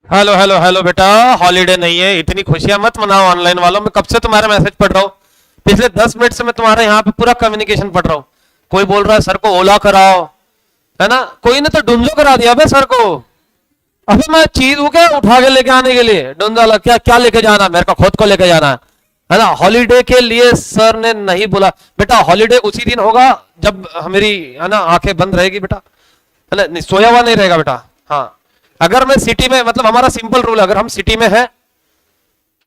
Hello hello hello बेटा। Holiday नहीं है, इतनी खुशियां मत मनाओ ऑनलाइन वालों। मैं कब से तुम्हारा मैसेज पढ़ रहा हूँ, पिछले 10 मिनट से मैं तुम्हारे यहाँ पे पूरा कम्युनिकेशन पढ़ रहा हूँ। कोई बोल रहा है सर को ओला कराओ, है ना, कोई ने तो डुंजो करा दिया बे सर को। अभी मैं चीज हूँ क्या उठा के लेके आने के लिए? डुंजा क्या क्या लेके जाना, मेरे को खुद को लेके जाना है ना। हॉलीडे के लिए सर ने नहीं बोला बेटा, हॉलीडे उसी दिन होगा जब मेरी, है ना, आंखें बंद रहेगी बेटा, है ना, नहीं, सोया हुआ नहीं रहेगा बेटा। हाँ, अगर मैं सिटी में, मतलब हमारा सिंपल रूल है, अगर हम सिटी में है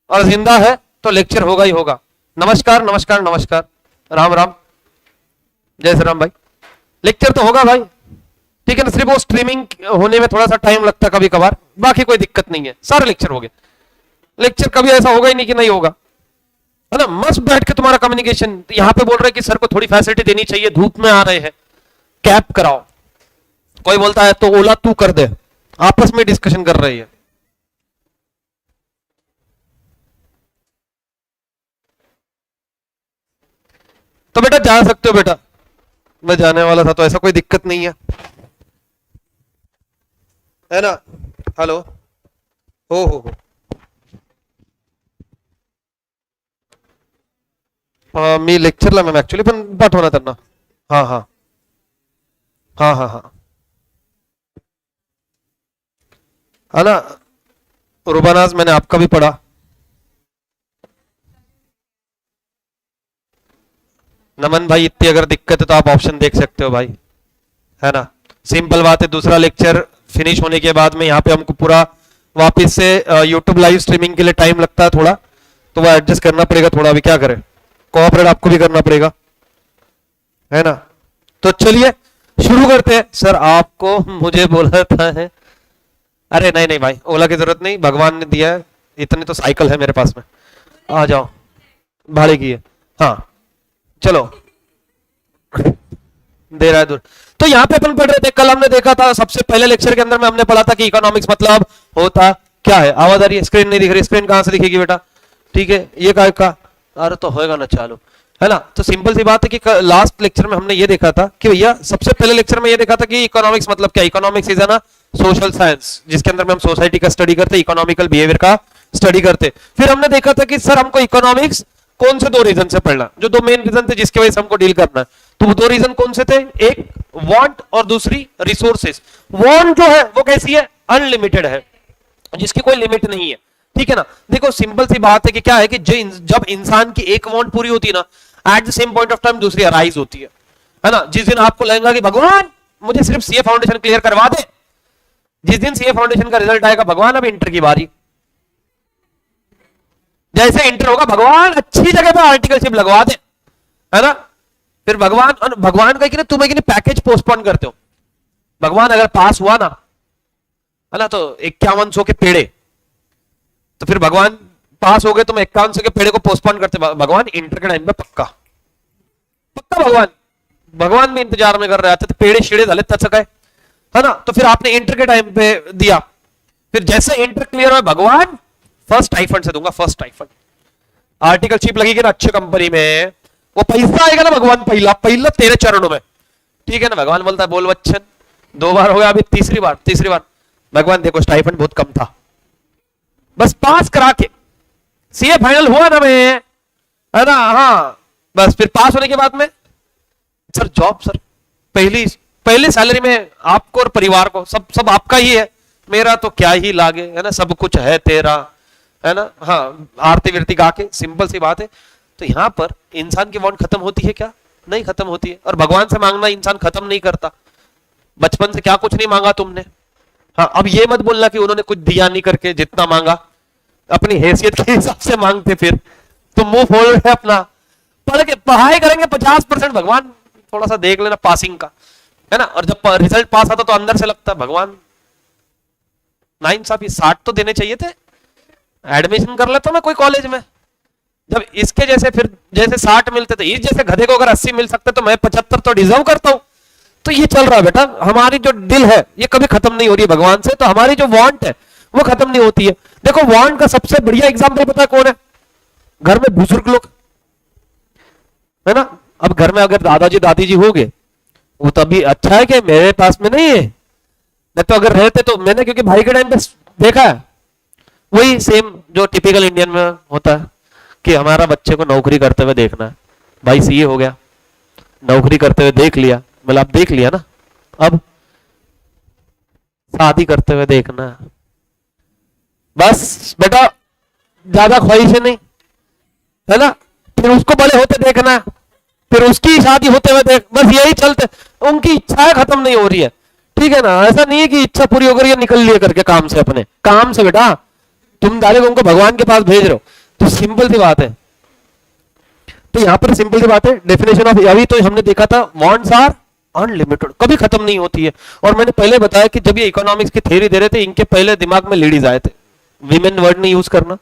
और जिंदा है तो लेक्चर होगा ही होगा। नमस्कार नमस्कार नमस्कार, राम राम, जय श्री राम भाई। लेक्चर तो होगा भाई, ठीक है ना। सिर्फ वो स्ट्रीमिंग होने में थोड़ा सा टाइम लगता है कभी कभार, बाकी कोई दिक्कत नहीं है, सारे लेक्चर हो गए। लेक्चर कभी ऐसा होगा ही नहीं कि नहीं होगा, है ना। मस्त बैठ के तुम्हारा कम्युनिकेशन। यहाँ पे बोल रहे कि सर को थोड़ी फैसिलिटी देनी चाहिए, धूप में आ रहे हैं, कैब कराओ। कोई बोलता है तो ओला तू कर दे, आपस में डिस्कशन कर रही है। तो बेटा जा सकते हो बेटा, मैं जाने वाला था तो ऐसा कोई दिक्कत नहीं है ना। हेलो, हो मी लेक्चरला मॅम ऍक्च्युली, पण पाठवणार त्यांना। हाँ हाँ हाँ हाँ हाँ, है ना। रुबानाज मैंने आपका भी पढ़ा। नमन भाई, इतनी अगर दिक्कत है तो आप ऑप्शन देख सकते हो भाई, है ना। सिंपल बात है, दूसरा लेक्चर फिनिश होने के बाद में यहाँ पे हमको पूरा वापस से यूट्यूब लाइव स्ट्रीमिंग के लिए टाइम लगता है थोड़ा, तो वो एडजस्ट करना पड़ेगा थोड़ा। अभी क्या करें, कोऑपरेट आपको भी करना पड़ेगा, है ना। तो चलिए शुरू करते हैं। सर आपको मुझे बोला था है, अरे नहीं नहीं भाई, ओला की जरूरत नहीं, भगवान ने दिया है, इतनी तो साइकिल है मेरे पास में, आ जाओ, भाड़े की है। हाँ चलो, दे रहा है दूर। तो यहाँ पे अपन पढ़ रहे थे, कल हमने देखा था सबसे पहले लेक्चर के अंदर में हमने पढ़ा था कि इकोनॉमिक्स मतलब होता क्या है। आवाज आ रही है? स्क्रीन नहीं दिख रही, स्क्रीन कहां से दिखेगी बेटा? ठीक है, ये का अरे तो होएगा ना, चालू, है ना। तो सिंपल सी बात है कि लास्ट लेक्चर में हमने ये देखा था कि भैया, सबसे पहले लेक्चर में ये देखा था कि इकोनॉमिक्स मतलब क्या। इकोनॉमिक्स इज ना सोशल साइंस, जिसके अंदर में हम सोसाइटी का स्टडी करते, इकोनॉमिकल बिहेवियर का स्टडी करते। फिर हमने देखा था कि सर हमको इकोनॉमिक्स कौन से दो रीजन से पढ़ना, जो दो मेन रीजन थे जिसकी वजह से हमको डील करना है। तो वो दो रीजन कौन से थे? एक वांट और दूसरी रिसोर्सेस। वांट जो है वो कैसी है? अनलिमिटेड है, जिसकी कोई लिमिट नहीं है, ठीक है ना। देखो सिंपल सी बात है कि क्या है कि जब इंसान की एक वांट पूरी होती है ना, at the same point of time दूसरी अराइज होती है ना। जिस दिन आपको लगेगा कि भगवान मुझे सिर्फ सीए फाउंडेशन क्लियर करवा दे, जिस दिन सीए फाउंडेशन का रिजल्ट आएगा, भगवान अब इंटर की बारी, जैसे इंटर होगा भगवान अच्छी जगह पे आर्टिकलशिप लगवा दे, है ना। फिर भगवान का कि ना, तुम्हें कि नहीं पैकेज पोस्टपोन करते हो। भगवान अगर पास हुआ ना, है ना, तो 5100 के पेड़े, तो फिर भगवान पास हो गए, तुम 5100 के पेड़े को पोस्टपोन करते। भगवान इंटर के टाइम पे पक्का पक्का भगवान भी इंतजार में कर रहे थे, तो पेड़े शेड़े झाले तच गए, है ना। तो फिर आपने इंटर के टाइम पे दिया, फिर जैसे इंटर क्लियर हो, भगवान फर्स्ट आईफंड से दूंगा, फर्स्ट आईफंड आर्टिकलशिप लगेगी ना अच्छी कंपनी में, वो पैसा आएगा ना भगवान, पहला तेरे चरणों में, ठीक है ना। भगवान बोलता है बोल बच्चन, 2 बार हो गया, अभी तीसरी बार भगवान देखो स्टाइफंड बहुत कम था, बस पास करा के सीए फाइनल हुआ ना मैं, है ना। हाँ, बस फिर पास होने के बाद में सर जॉब, सर पहली सैलरी में आपको और परिवार को सब आपका ही है, मेरा तो क्या ही लागे, है ना, सब कुछ है तेरा, है ना। हाँ, आरती विरती गा के, सिंपल सी बात है। तो यहां पर इंसान की वांट खत्म होती है क्या? नहीं खत्म होती है। और भगवान से मांगना इंसान खत्म नहीं करता। बचपन से क्या कुछ नहीं मांगा तुमने? हाँ, अब ये मत बोलना कि उन्होंने कुछ दिया नहीं करके, जितना मांगा अपनी हैसियत के हिसाब से मांगते, फिर तो मुंह फोड़ है अपना। पढ़ के पढ़ाई करेंगे 50%, भगवान थोड़ा सा देख लेना पासिंग का, है ना। और जब रिजल्ट पास आता तो अंदर से लगता है भगवान नाइंसाफी, 60 तो देने चाहिए थे, एडमिशन कर लेता मैं कोई कॉलेज में। जब इसके जैसे फिर जैसे 60 मिलते थे, इस जैसे गधे को अगर 80 मिल सकते तो मैं 75 तो डिजर्व करता हूं। तो ये चल रहा है बेटा, हमारी जो दिल है ये कभी खत्म नहीं हो रही है भगवान से, तो हमारी जो वांट है वो खत्म नहीं होती है। देखो वांट का सबसे बढ़िया एग्जाम्पल पता है कौन है? घर में बुजुर्ग लोग, है ना। अब घर में अगर दादाजी दादी जी हो गए, वो तभी अच्छा है कि मेरे पास में नहीं है, नहीं तो अगर रहते तो मैंने, क्योंकि भाई के टाइम पे देखा है, वही सेम जो टिपिकल इंडियन में होता है कि हमारा बच्चे को नौकरी करते हुए देखना है। भाई सीए हो गया, नौकरी करते हुए देख लिया, मतलब आप देख लिया ना, अब शादी करते हुए देखना है। बस बेटा, ज्यादा ख्वाहिशें नहीं, है ना। फिर उसको बड़े होते देखना है, फिर उसकी शादी होते हुए देख, बस यही चलते। उनकी इच्छाएं खत्म नहीं हो रही है, ठीक है ना। ऐसा नहीं है कि इच्छा पूरी हो गई निकल लिए करके काम से, अपने काम से बेटा तुम डायरेक्ट उनको भगवान के पास भेज रहे हो। तो सिंपल सी बात है, तो यहां पर सिंपल सी बात है, डेफिनेशन ऑफ, अभी तो हमने देखा था वांट्स आर अनलिमिटेड, कभी खत्म नहीं होती है। और मैंने पहले बताया कि जब ये इकोनॉमिक्स की थ्योरी दे रहे थे, इनके पहले दिमाग में लेडीज आए थे। विमेन वर्ड नहीं यूज करना,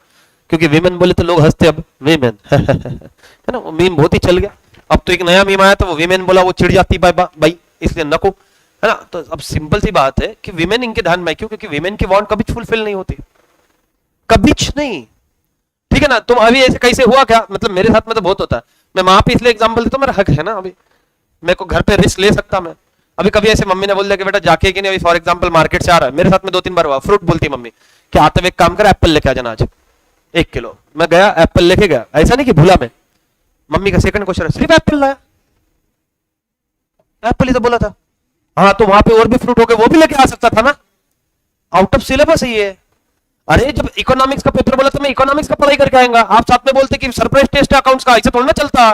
क्योंकि विमेन बोले तो लोग हंसते, अब विमेन है ना, वो मीम बहुत ही चल गया। अब तो एक नया मीम आया, तो वो विमेन बोला वो चिढ़ जाती भाई, इसलिए नको, है ना। तो अब सिंपल सी बात है कि विमेन इनके ध्यान में क्यों, क्योंकि विमेन की वांट कभी फुलफिल नहीं होती, कभी नहीं, ठीक है ना। तुम अभी ऐसे कैसे हुआ क्या, मतलब मेरे साथ में तो बहुत होता है। मैं वहां पे इसलिए एग्जांपल देता हूं, मेरा हक है ना, अभी मेरे को घर पे रिस्क ले सकता मैं। अभी कभी ऐसे मम्मी ने बोल दिया कि बेटा जाके कि नहीं, अभी फॉर एग्जांपल मार्केट से आ रहा है, मेरे साथ में 2-3 बार हुआ, फ्रूट बोलती मम्मी कि आते हुए एक काम कर, एप्पल लेके आ जाना आज 1 किलो। मैं गया, एप्पल लेके गया, ऐसा नहीं कि भूला मैं। मम्मी का सेकंड क्वेश्चन है, सिर्फ एप्पल लाया, एप्पल ही तो बोला था। हाँ, तो वहां पे और भी फ्रूट हो गए, वो भी लेके आ सकता था ना, आउट ऑफ सिलेबस ही है। अरे जब इकोनॉमिक्स का पेपर बोला तो मैं इकोनॉमिक्स का पढ़ाई करके आएगा, आप साथ में बोलते कि सरप्राइज टेस्ट अकाउंट्स का, ऐसे थोड़ा ना चलता।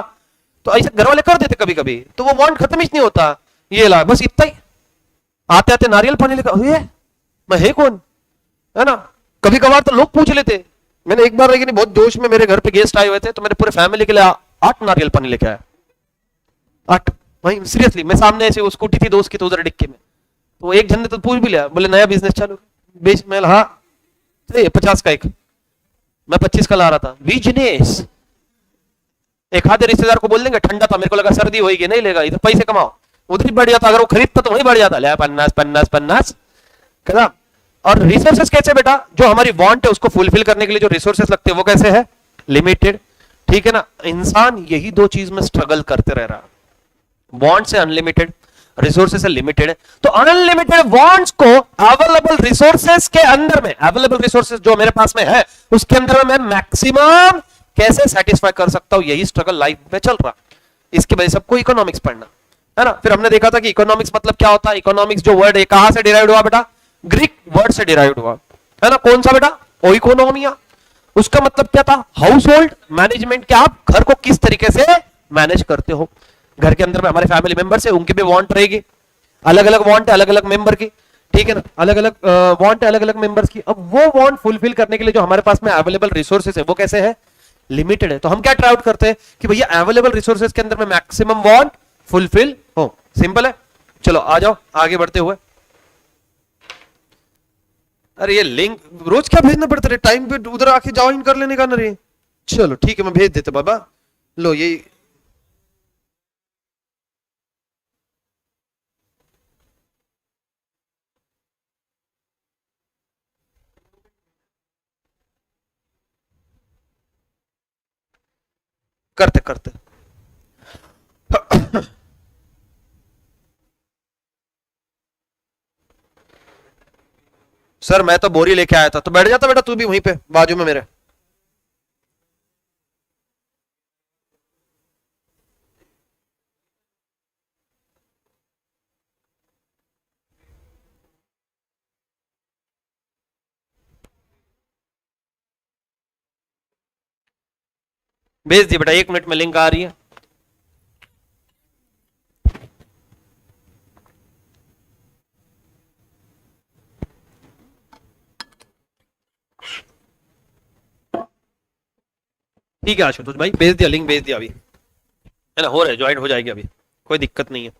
तो ऐसे घर वाले कर देते कभी कभी, तो वो वांट खत्म ही नहीं होता। ये ला, बस इतना ही। आते आते नारियल पानी लेकर, ये मैं है कौन, है ना। कभी कभार तो लोग पूछ लेते। मैंने एक बार, लेकिन बहुत जोश में मेरे घर पे गेस्ट आए हुए थे, तो मैंने पूरे फैमिली के लिए 8 नारियल पानी लेके आया, 8। वही सीरियसली, मैं सामने ऐसे वो स्कूटी थी दोस्त की, तो उधर डिक्की में, तो एक जन ने तो पूछ भी लिया, बोले नया बिजनेस चालू बेच, मैं हाँ, 50 का एक, मैं 25 का ला रहा था बिजनेस। एक आधे रिश्तेदार को बोल देंगे, ठंडा था, मेरे को लगा सर्दी होगी, नहीं लेगा, इधर पैसे कमाओ। उधर ही बढ़ जाता, अगर वो खरीदता तो वही बढ़ जाता, ले 50 कहना। और रिसोर्सेस कैसे बेटा, जो हमारी वांट है उसको फुलफिल करने के लिए जो रिसोर्सेस लगते हैं वो कैसे है, लिमिटेड, ठीक है ना। इंसान यही दो चीज में स्ट्रगल करते रह रहा, वांट से अनलिमिटेड, रिसोर्सेस से लिमिटेड है। तो अनलिमिटेड वांट्स को अवेलेबल रिसोर्सेस के अंदर में, अवेलेबल रिसोर्सेस जो मेरे पास में है उसके अंदर में मैं मैक्सिमम कैसे सेटिस्फाई कर सकता हूं, यही स्ट्रगल लाइफ में चल रहा। इसकी वजह से सबको इकोनॉमिक्स पढ़ना है ना। फिर हमने देखा था कि इकोनॉमिक्स मतलब क्या होता है। इकोनॉमिक्स जो वर्ड है कहां से डिराइव हुआ बेटा, ग्रीक वर्ड से डिराइव हुआ, है ना। कौन सा बेटा, ओइकोनोमिया। उसका मतलब क्या था, हाउस होल्ड मैनेजमेंट, क्या आप घर को किस तरीके से मैनेज करते हो। घर के अंदर में हमारे फैमिली मेंबर्स है, उनकी भी वांट रहेगी, अलग अलग वांट है अलग अलग मेंबर की, ठीक है ना, अलग अलग वांट है अलग अलग मेंबर्स की। अब वो वांट फुलफिल करने के लिए जो हमारे पास में अवेलेबल रिसोर्सेस है वो कैसे है, लिमिटेड है। तो हम क्या ट्राई आउट करते हैं कि भैया अवेलेबल रिसोर्सेज के अंदर में मैक्सिमम वांट फुलफिल हो। सिंपल है, चलो आ जाओ आगे बढ़ते हुए। अरे ये लिंक रोज क्या भेजना पड़ता है, टाइम पे उधर आके ज्वाइन कर लेने का ना रे। चलो ठीक है, मैं भेज देता बाबा, लो ये करते करते। सर मैं तो बोरी लेके आया था, तो बैठ जाता बेटा तू भी वहीं पे बाजू में मेरे। भेज दी बेटा, 1 मिनट में लिंक आ रही है। ठीक है आशुतोष भाई, भेज दिया लिंक, भेज दिया अभी, है ना, हो रहा है, ज्वाइन हो जाएगी अभी, कोई दिक्कत नहीं है।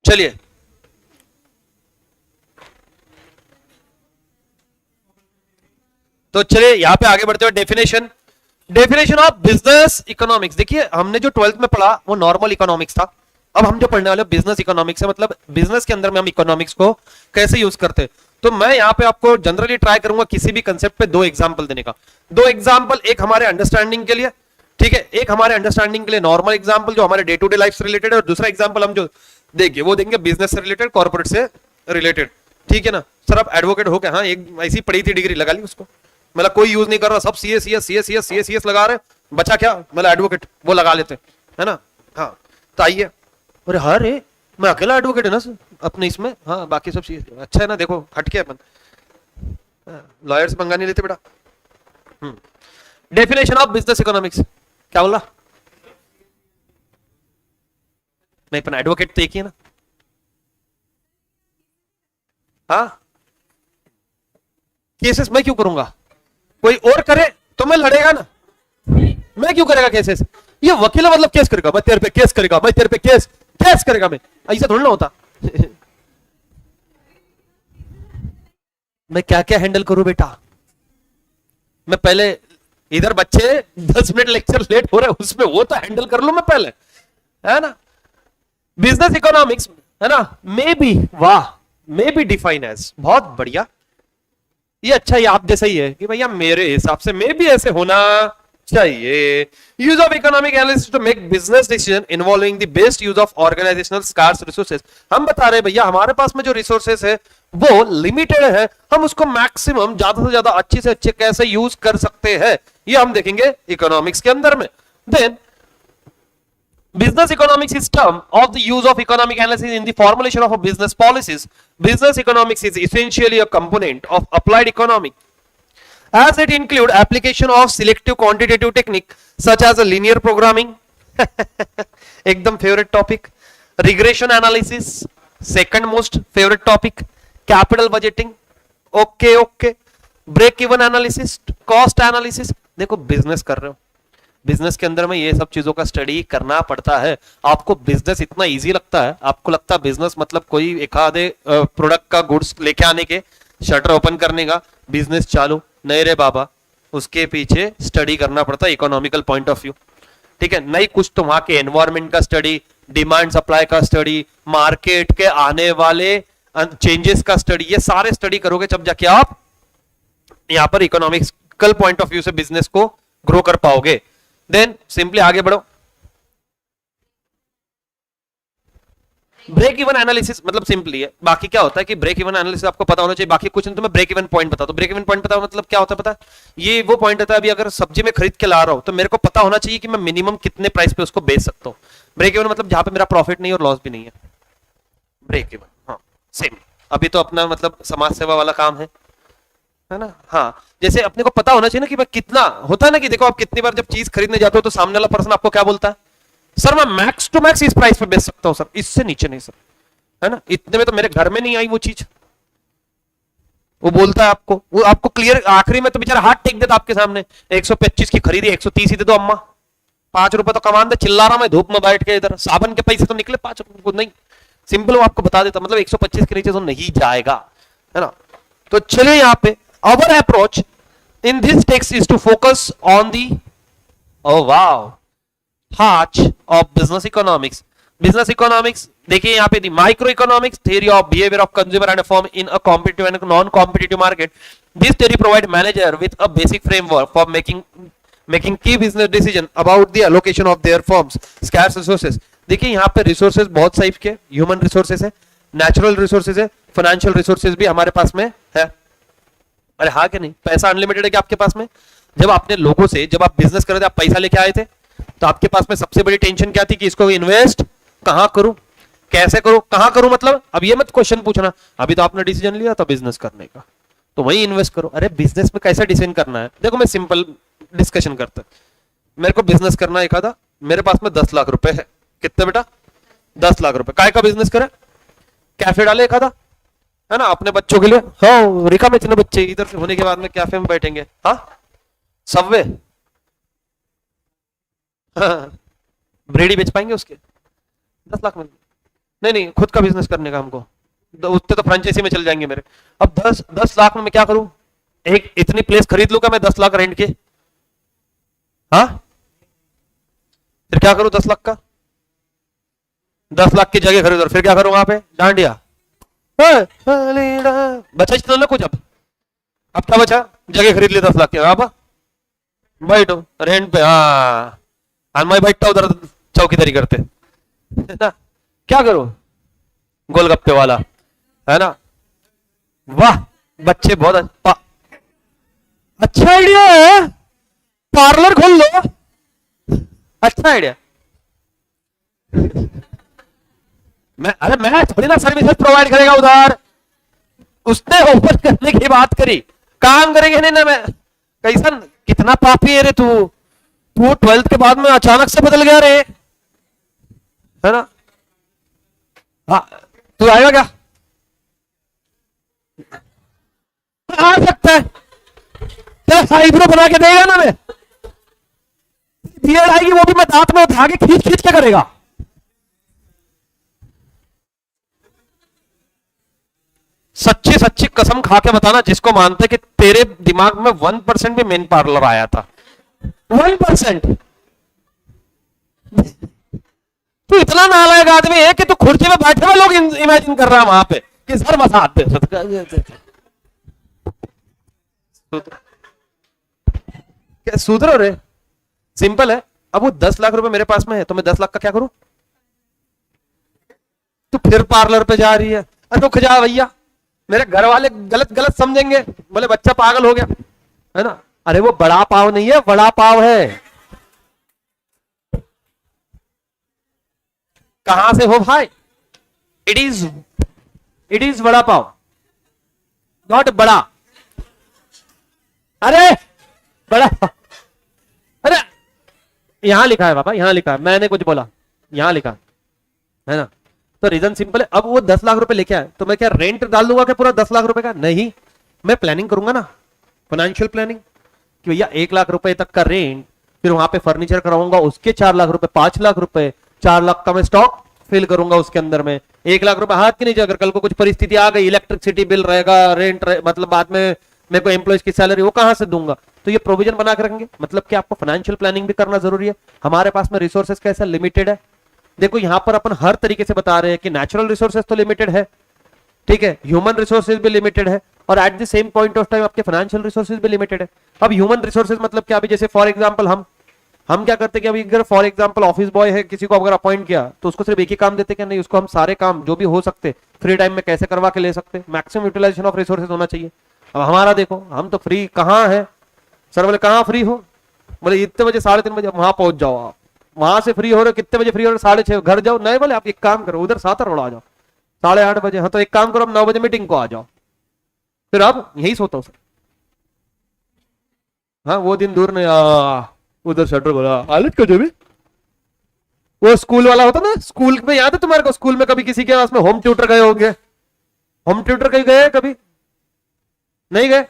चलिए, तो चलिए यहां पे आगे बढ़ते हुए definition, definition of business economics. देखिए हमने जो 12th में पढ़ा वो नॉर्मल इकोनॉमिक्स था, अब हम जो पढ़ने वाले बिजनेस इकोनॉमिक्स है, मतलब बिजनेस के अंदर में हम इकोनॉमिक्स को कैसे यूज करते हैं। तो मैं यहां पे आपको जनरली ट्राई करूंगा किसी भी कंसेप्ट पे 2 एग्जांपल देने का। 2 एग्जांपल, एक हमारे अंडरस्टैंडिंग के लिए, ठीक है, एक हमारे अंडरस्टैंडिंग के लिए नॉर्मल एग्जांपल जो हमारे डे टू डे लाइफ से रिलेटेड है, और दूसरा एग्जांपल हम जो देंगे वो देंगे बिजनेस से रिलेटेड, कॉर्पोरेट से रिलेटेड, ठीक है ना। सर आप एडवोकेट हो क्या? हाँ, एक ऐसी पढ़ी थी डिग्री, लगा ली उसको, मतलब कोई यूज नहीं कर रहा, सब CA CS CA CS CA CS लगा रहे, बचा क्या, मतलब एडवोकेट वो लगा लेते है ना। हाँ तो आइए, अरे हाँ रे मैं अकेला एडवोकेट है ना सर अपने इसमें, हाँ बाकी सब सीए, अच्छा है ना, देखो हटके अपन लॉयर से पंगा नहीं लेते बेटा। डेफिनेशन ऑफ बिजनेस इकोनॉमिक्स क्या बोला? नहीं अपन एडवोकेट तो एक ही है ना। हाँ केसेस मैं क्यों करूंगा, कोई और करे तो मैं लड़ेगा ना, मैं क्यों करेगा केसेस? ये वकील है मतलब केस करेगा, मैं तेरे पे केस करेगा, मैं तेरे पे केस केस करेगा, मैं ऐसा थोड़ा ना होता। मैं क्या क्या हैंडल करूं बेटा, मैं पहले इधर बच्चे 10 मिनट लेक्चर लेट हो रहे हैं उसमें वो तो हैंडल कर लूं मैं पहले, है ना। बिजनेस इकोनॉमिक्स है ना, मे बी, वाह, मे बी डिफाइन एज, बहुत बढ़िया, ये अच्छा ही आप जैसा ही है कि भैया मेरे हिसाब से मे बी ऐसे होना चाहिए। Use of economic analysis to make business decision involving the best use of organisational scarce resources. हम बता रहे हैं भैया हमारे पास में जो रिसोर्सेज है वो लिमिटेड है, हम उसको मैक्सिमम ज्यादा से ज्यादा अच्छे से अच्छे कैसे यूज कर सकते हैं ये हम देखेंगे इकोनॉमिक्स के अंदर में। Then business economics is term of the use of economic analysis in the formulation of a business policies. Business economics is essentially a component of applied economics as it include application of selective quantitative technique such as a linear programming एकदम favorite topic, regression analysis second most favorite topic, capital budgeting okay, break even analysis, cost analysis। देखो business कर रहे हो, business के अंदर में ये सब चीजों का स्टडी करना पड़ता है। आपको बिजनेस इतना इजी लगता है, आपको लगता है बिजनेस मतलब कोई एक आधे प्रोडक्ट का गुड्स लेके आने के, शटर ओपन करने का बिजनेस चालू, नहीं रे बाबा, उसके पीछे स्टडी करना पड़ता है इकोनॉमिकल पॉइंट ऑफ व्यू, ठीक है। नहीं कुछ तो वहां के एनवायरमेंट का स्टडी, डिमांड सप्लाई का स्टडी, मार्केट के आने वाले चेंजेस का स्टडी, ये सारे स्टडी करोगे जब जाके आप यहां पर इकोनॉमिकल पॉइंट ऑफ व्यू से बिजनेस को ग्रो कर पाओगे। देन सिंपली आगे बढ़ो, ब्रेक इवन एनालिसिस मतलब सिंपली है, बाकी क्या होता है कि ब्रेक इवन एनालिसिस आपको पता होना चाहिए, बाकी कुछ नहीं, तो मैं ब्रेक इवन पॉइंट बताता हूं। ब्रेक इवन पॉइंट पता मतलब क्या होता है पता है, ये वो पॉइंट होता है अभी अगर सब्जी में खरीद के ला रहा हूं तो मेरे को पता होना चाहिए कि मैं मिनिमम कितने प्राइस पे उसको बेच सकता हूं। ब्रेक इवन मतलब जहां पे मेरा प्रॉफिट नहीं और लॉस भी नहीं है, ब्रेक इवन। हाँ सेम, अभी तो अपना मतलब समाज सेवा वाला काम है ना। हाँ जैसे अपने को पता होना चाहिए ना कि मैं कितना, होता है ना कि देखो आप कितनी बार जब चीज खरीदने जाते हो तो सामने वाला पर्सन आपको क्या बोलता है, सर मैं मैक्स टू मैक्स इस प्राइस पे बेच सकता हूं सर, इससे नीचे नहीं सर, है ना, इतने में तो मेरे घर में नहीं आई वो चीज, वो बोलता है आपको, वो आपको क्लियर, आखिरी में तो बेचारा हाथ टेक देता आपके सामने, 125 की खरीदी 130 ही दे दो अम्मा, 5 रुपए तो कमान दे, चिल्ला रहा मैं धूप में बैठ के, इधर साबन के पैसे तो निकले 5 रुपए को नहीं, सिंपल वो आपको बता देता, मतलब 125 के नीचे तो नहीं जाएगा, है ना। तो चलिए यहाँ पे our approach in this text is to focus on the, oh wow, heart of business economics. Business economics देखिए यहाँ पे the microeconomics theory of behavior of consumer and a firm in a competitive and non-competitive market. This theory provide manager with a basic framework for making key business decision about the allocation of their firms scarce resources. देखिए यहाँ पे resources बहुत type के, human resources है, natural resources है, financial resources भी हमारे पास में है। अरे हाँ क्या नहीं, पैसा अनलिमिटेड है क्या आपके पास में? जब आपने लोगों से, जब आप बिजनेस कर रहे थे, आप पैसा लेके आए थे, तो आपके पास में सबसे बड़ी टेंशन क्या थी कि इसको इन्वेस्ट कहां करूं, कैसे करूं, कहां करूं, मतलब अब ये मत क्वेश्चन पूछना, अभी तो आपने डिसीजन लिया था बिजनेस करने का तो वही इन्वेस्ट करो। अरे बिजनेस में कैसे डिसीजन करना है, देखो मैं सिंपल डिस्कशन करता, मेरे को बिजनेस करना एक आधा, मेरे पास में 10 लाख रुपए है, कितने बेटा, 10 लाख रुपए, काय का बिजनेस करे, कैफे डाले एक आधा, है ना, अपने बच्चों के लिए, हाँ रिका में इतने बच्चे इधर से होने के बाद में कैफे में बैठेंगे, हाँ सबवे, हाँ ब्रेडी बेच पाएंगे उसके 10 लाख में, नहीं खुद का बिजनेस करने का हमको, उतने तो फ्रेंचाइजी में चल जाएंगे मेरे। अब 10 लाख में मैं क्या करूं, एक इतनी प्लेस खरीद लूंगा मैं 10 लाख रेंट के? हाँ, फिर क्या करूं 10 लाख का? 10 लाख की जगह खरीदो, फिर क्या करूं वहां पे? डांडिया। बचा ही तो ना कुछ। अब क्या बचा? जगह खरीद ली 10 लाख की, अब बैठो रेंट पे। हाँ, और मैं बैठता उधर चौकीदारी करते, है ना? क्या करूं? गोलगप्पे वाला, है ना? वाह, बच्चे बहुत अच्छा आइडिया है, पार्लर खोल लो। अच्छा आइडिया। मैं थोड़ी ना सर्विसेज प्रोवाइड करेगा उधर, उसने ओपन करने की बात करी, काम करेंगे नहीं ना। मैं कैसा, कितना पापी है रे तू। तू 12th के बाद में अचानक से बदल गया रे, है ना? हाँ, तू आएगा क्या? आ सकता है, तेरा आईब्रो बना के देगा ना। मैं बियर्ड आएगी, वो भी मैं दांत में उठा के खींच खींच के करेगा। सच्ची सच्ची कसम खा के बताना, जिसको मानते कि तेरे दिमाग में 1% भी मेन पार्लर आया था, 1%। तू इतना नालायक आदमी है कि तू खुर्ची में बैठे हुए लोग इमेजिन कर रहा है वहां पे कि सर मसाज दे। क्या सुधरो रे? सिंपल है। अब वो 10 लाख रुपए मेरे पास में है, तो मैं 10 लाख का क्या करूं? तू फिर पार्लर पे जा रही है? रुक जा भैया, मेरे घर वाले गलत गलत समझेंगे, बोले बच्चा पागल हो गया, है ना? अरे वो बड़ा पाव नहीं है, बड़ा पाव है। कहां से हो भाई? इट इज बड़ा पाव, नॉट बड़ा। अरे बड़ा, अरे यहां लिखा है बाबा, यहां लिखा है, मैंने कुछ बोला? यहां लिखा है ना? तो रीजन सिंपल है। अब वो 10 लाख रुपए लेके आए, तो मैं क्या रेंट डाल दूंगा क्या पूरा 10 लाख रुपए का? नहीं, मैं प्लानिंग करूंगा ना, फाइनेंशियल प्लानिंग, कि भैया 1 लाख रुपए तक का रेंट, फिर वहां पे फर्नीचर कराऊंगा उसके 4 लाख रुपए, 5 लाख रुपए, 4 लाख का मैं स्टॉक फिल करूंगा उसके अंदर में। 1 लाख रुपए हाथ के नीचे, अगर कल को कुछ परिस्थिति आ गई, इलेक्ट्रिसिटी बिल रहेगा, मतलब बाद में मेरे को एम्प्लॉयज की सैलरी वो कहां से दूंगा? तो ये प्रोविजन बना के रखेंगे। मतलब कि आपको फाइनेंशियल प्लानिंग भी करना जरूरी है। हमारे पास में रिसोर्सेज कैसा लिमिटेड है। देखो यहां पर अपन हर तरीके से बता रहे हैं कि नेचुरल रिसोर्सेज तो लिमिटेड है, ठीक है, ह्यूमन रिसोर्सेज भी लिमिटेड है, और at the same point of time आपके फाइनेंशियल रिसोर्सेज भी लिमिटेड है। अब ह्यूमन रिसोर्सेज मतलब क्या? अभी जैसे फॉर एग्जांपल हम क्या करते हैं कि अभी अगर फॉर एग्जांपल ऑफिस बॉय है, किसी को अगर अपॉइंट किया तो उसको सिर्फ एक ही काम देते क्या? नहीं, उसको हम सारे काम जो भी हो सकते फ्री टाइम में कैसे करवा के ले सकते, मैक्सिमम यूटिलाइजेशन ऑफ रिसोर्सेज होना चाहिए। अब हमारा देखो, हम तो फ्री कहां है? सर बोले कहां फ्री हो? बोले इतने बजे, 3:30 बजे वहां पहुंच जाओ। आप वहां से फ्री हो रहे, कितने बजे फ्री हो रहे? 6:30 घर जाओ। नहीं बोले आप एक काम करो, उधर 7 रोड आ जाओ 8:30 बजे। हाँ तो एक काम करो, 9 बजे मीटिंग को आ जाओ। फिर अब यही सोता हूँ सर। हाँ वो दिन दूर नहीं, उधर शटर बोला आलत को जो भी वो स्कूल वाला होता ना, स्कूल में याद है तुम्हारे को? स्कूल में कभी किसी के पास में होम ट्यूटर गए होंगे? होम ट्यूटर कहीं गए कभी? नहीं गए?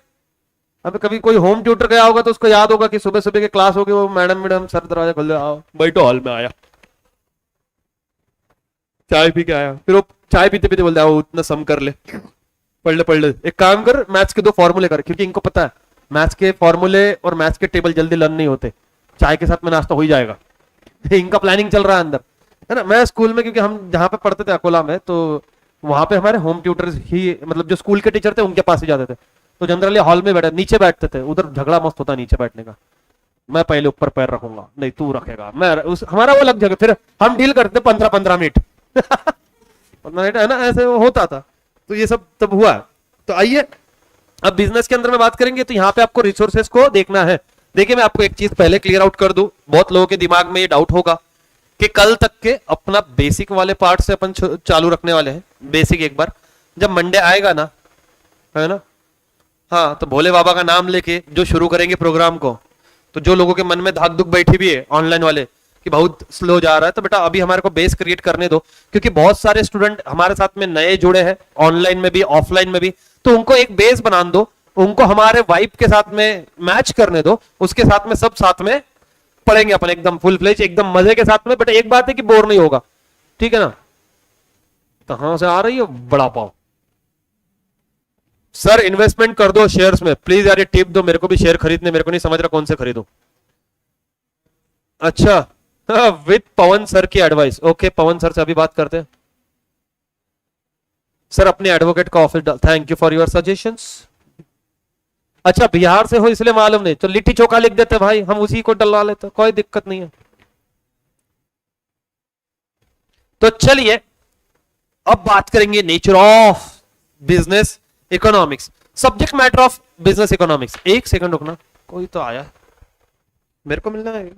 अब कभी कोई होम ट्यूटर गया होगा तो उसको याद होगा कि सुबह सुबह के क्लास होगी, वो मैडम सर दरवाजा खोल दे, आओ बैठो हॉल में। आया, चाय पी के आया, फिर वो चाय पीते पीते बोलते आओ उतना सम कर ले, पढ़ ले, एक काम कर मैथ्स के 2 फॉर्मूले कर, क्योंकि इनको पता है मैथ्स के फॉर्मूले और मैथ्स के टेबल जल्दी लर्न नहीं होते, चाय के साथ में नाश्ता हो ही जाएगा। इनका प्लानिंग चल रहा है अंदर, है ना? मैं स्कूल में, क्योंकि हम जहां पे पढ़ते थे अकोला में, तो वहां पे हमारे होम ट्यूटर्स ही, मतलब जो स्कूल के टीचर थे उनके पास ही जाते थे। तो जनरली हॉल में बैठे, नीचे बैठते थे, उधर झगड़ा मस्त होता नीचे बैठने का। मैं पहले ऊपर पैर रखूंगा, नहीं तू रखेगा, मैं हमारा वो लग जाएगा, फिर हम डील करते 15-15 मिनट 15 मिनट, है ना? ऐसे होता था। तो ये सब तब हुआ। तो आइए अब बिजनेस के अंदर में बात करेंगे। तो यहाँ पे आपको रिसोर्सेस को देखना है। देखिए मैं आपको एक चीज पहले क्लियर आउट कर दूं, बहुत लोगों के दिमाग में ये डाउट होगा कि कल तक के अपना बेसिक वाले पार्ट से अपन चालू रखने वाले हैं। बेसिक एक बार जब मंडे आएगा ना, है ना, हाँ, तो भोले बाबा का नाम लेके जो शुरू करेंगे प्रोग्राम को, तो जो लोगों के मन में धाक धुक बैठी भी है ऑनलाइन वाले कि बहुत स्लो जा रहा है, तो बेटा अभी हमारे को बेस क्रिएट करने दो, क्योंकि बहुत सारे स्टूडेंट हमारे साथ में नए जुड़े हैं, ऑनलाइन में भी ऑफलाइन में भी। तो उनको एक बेस बना दो, उनको हमारे वाइब के साथ में मैच करने दो, उसके साथ में सब साथ में पढ़ेंगे अपन एकदम फुल फ्लेज, एकदम मजे के साथ में। बेटा एक बात है कि बोर नहीं होगा, ठीक है ना? कहां से आ रही है बड़ा पाव? सर इन्वेस्टमेंट कर दो शेयर्स में प्लीज यार, ये टिप दो मेरे को भी, शेयर खरीदने, मेरे को नहीं समझ रहा कौन से खरीदूं। अच्छा, विद पवन सर की एडवाइस, ओके पवन सर से अभी बात करते हैं। सर अपने एडवोकेट का ऑफिस डाल, thank you for your suggestions. अच्छा बिहार से हो इसलिए मालूम नहीं, तो लिट्टी चोखा लिख देते भाई, हम उसी को डलवा लेते, कोई दिक्कत नहीं है। तो चलिए अब बात करेंगे nature of business economics, subject matter of business economics. एक सेकंड रुकना, कोई तो आया, मेरे को मिलना है।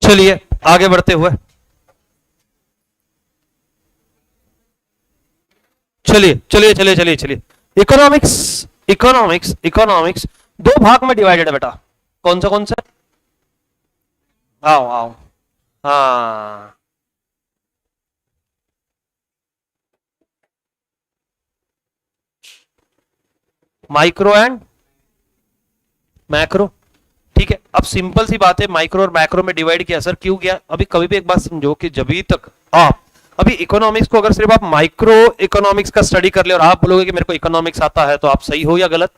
चलिए आगे बढ़ते हुए, चलिए चलिए चलिए चलिए चलिए, इकोनॉमिक्स, इकोनॉमिक्स इकोनॉमिक्स दो भाग में डिवाइडेड है बेटा। कौन सा? आओ आओ, हाँ, माइक्रो एंड मैक्रो। ठीक है, अब सिंपल सी बात है, माइक्रो और मैक्रो में डिवाइड किया। सर क्यों किया? अभी कभी भी एक बात समझो कि जब तक आप अभी इकोनॉमिक्स को अगर सिर्फ आप माइक्रो इकोनॉमिक्स का स्टडी कर ले और आप बोलोगे कि मेरे को इकोनॉमिक्स आता है, तो आप सही हो या गलत?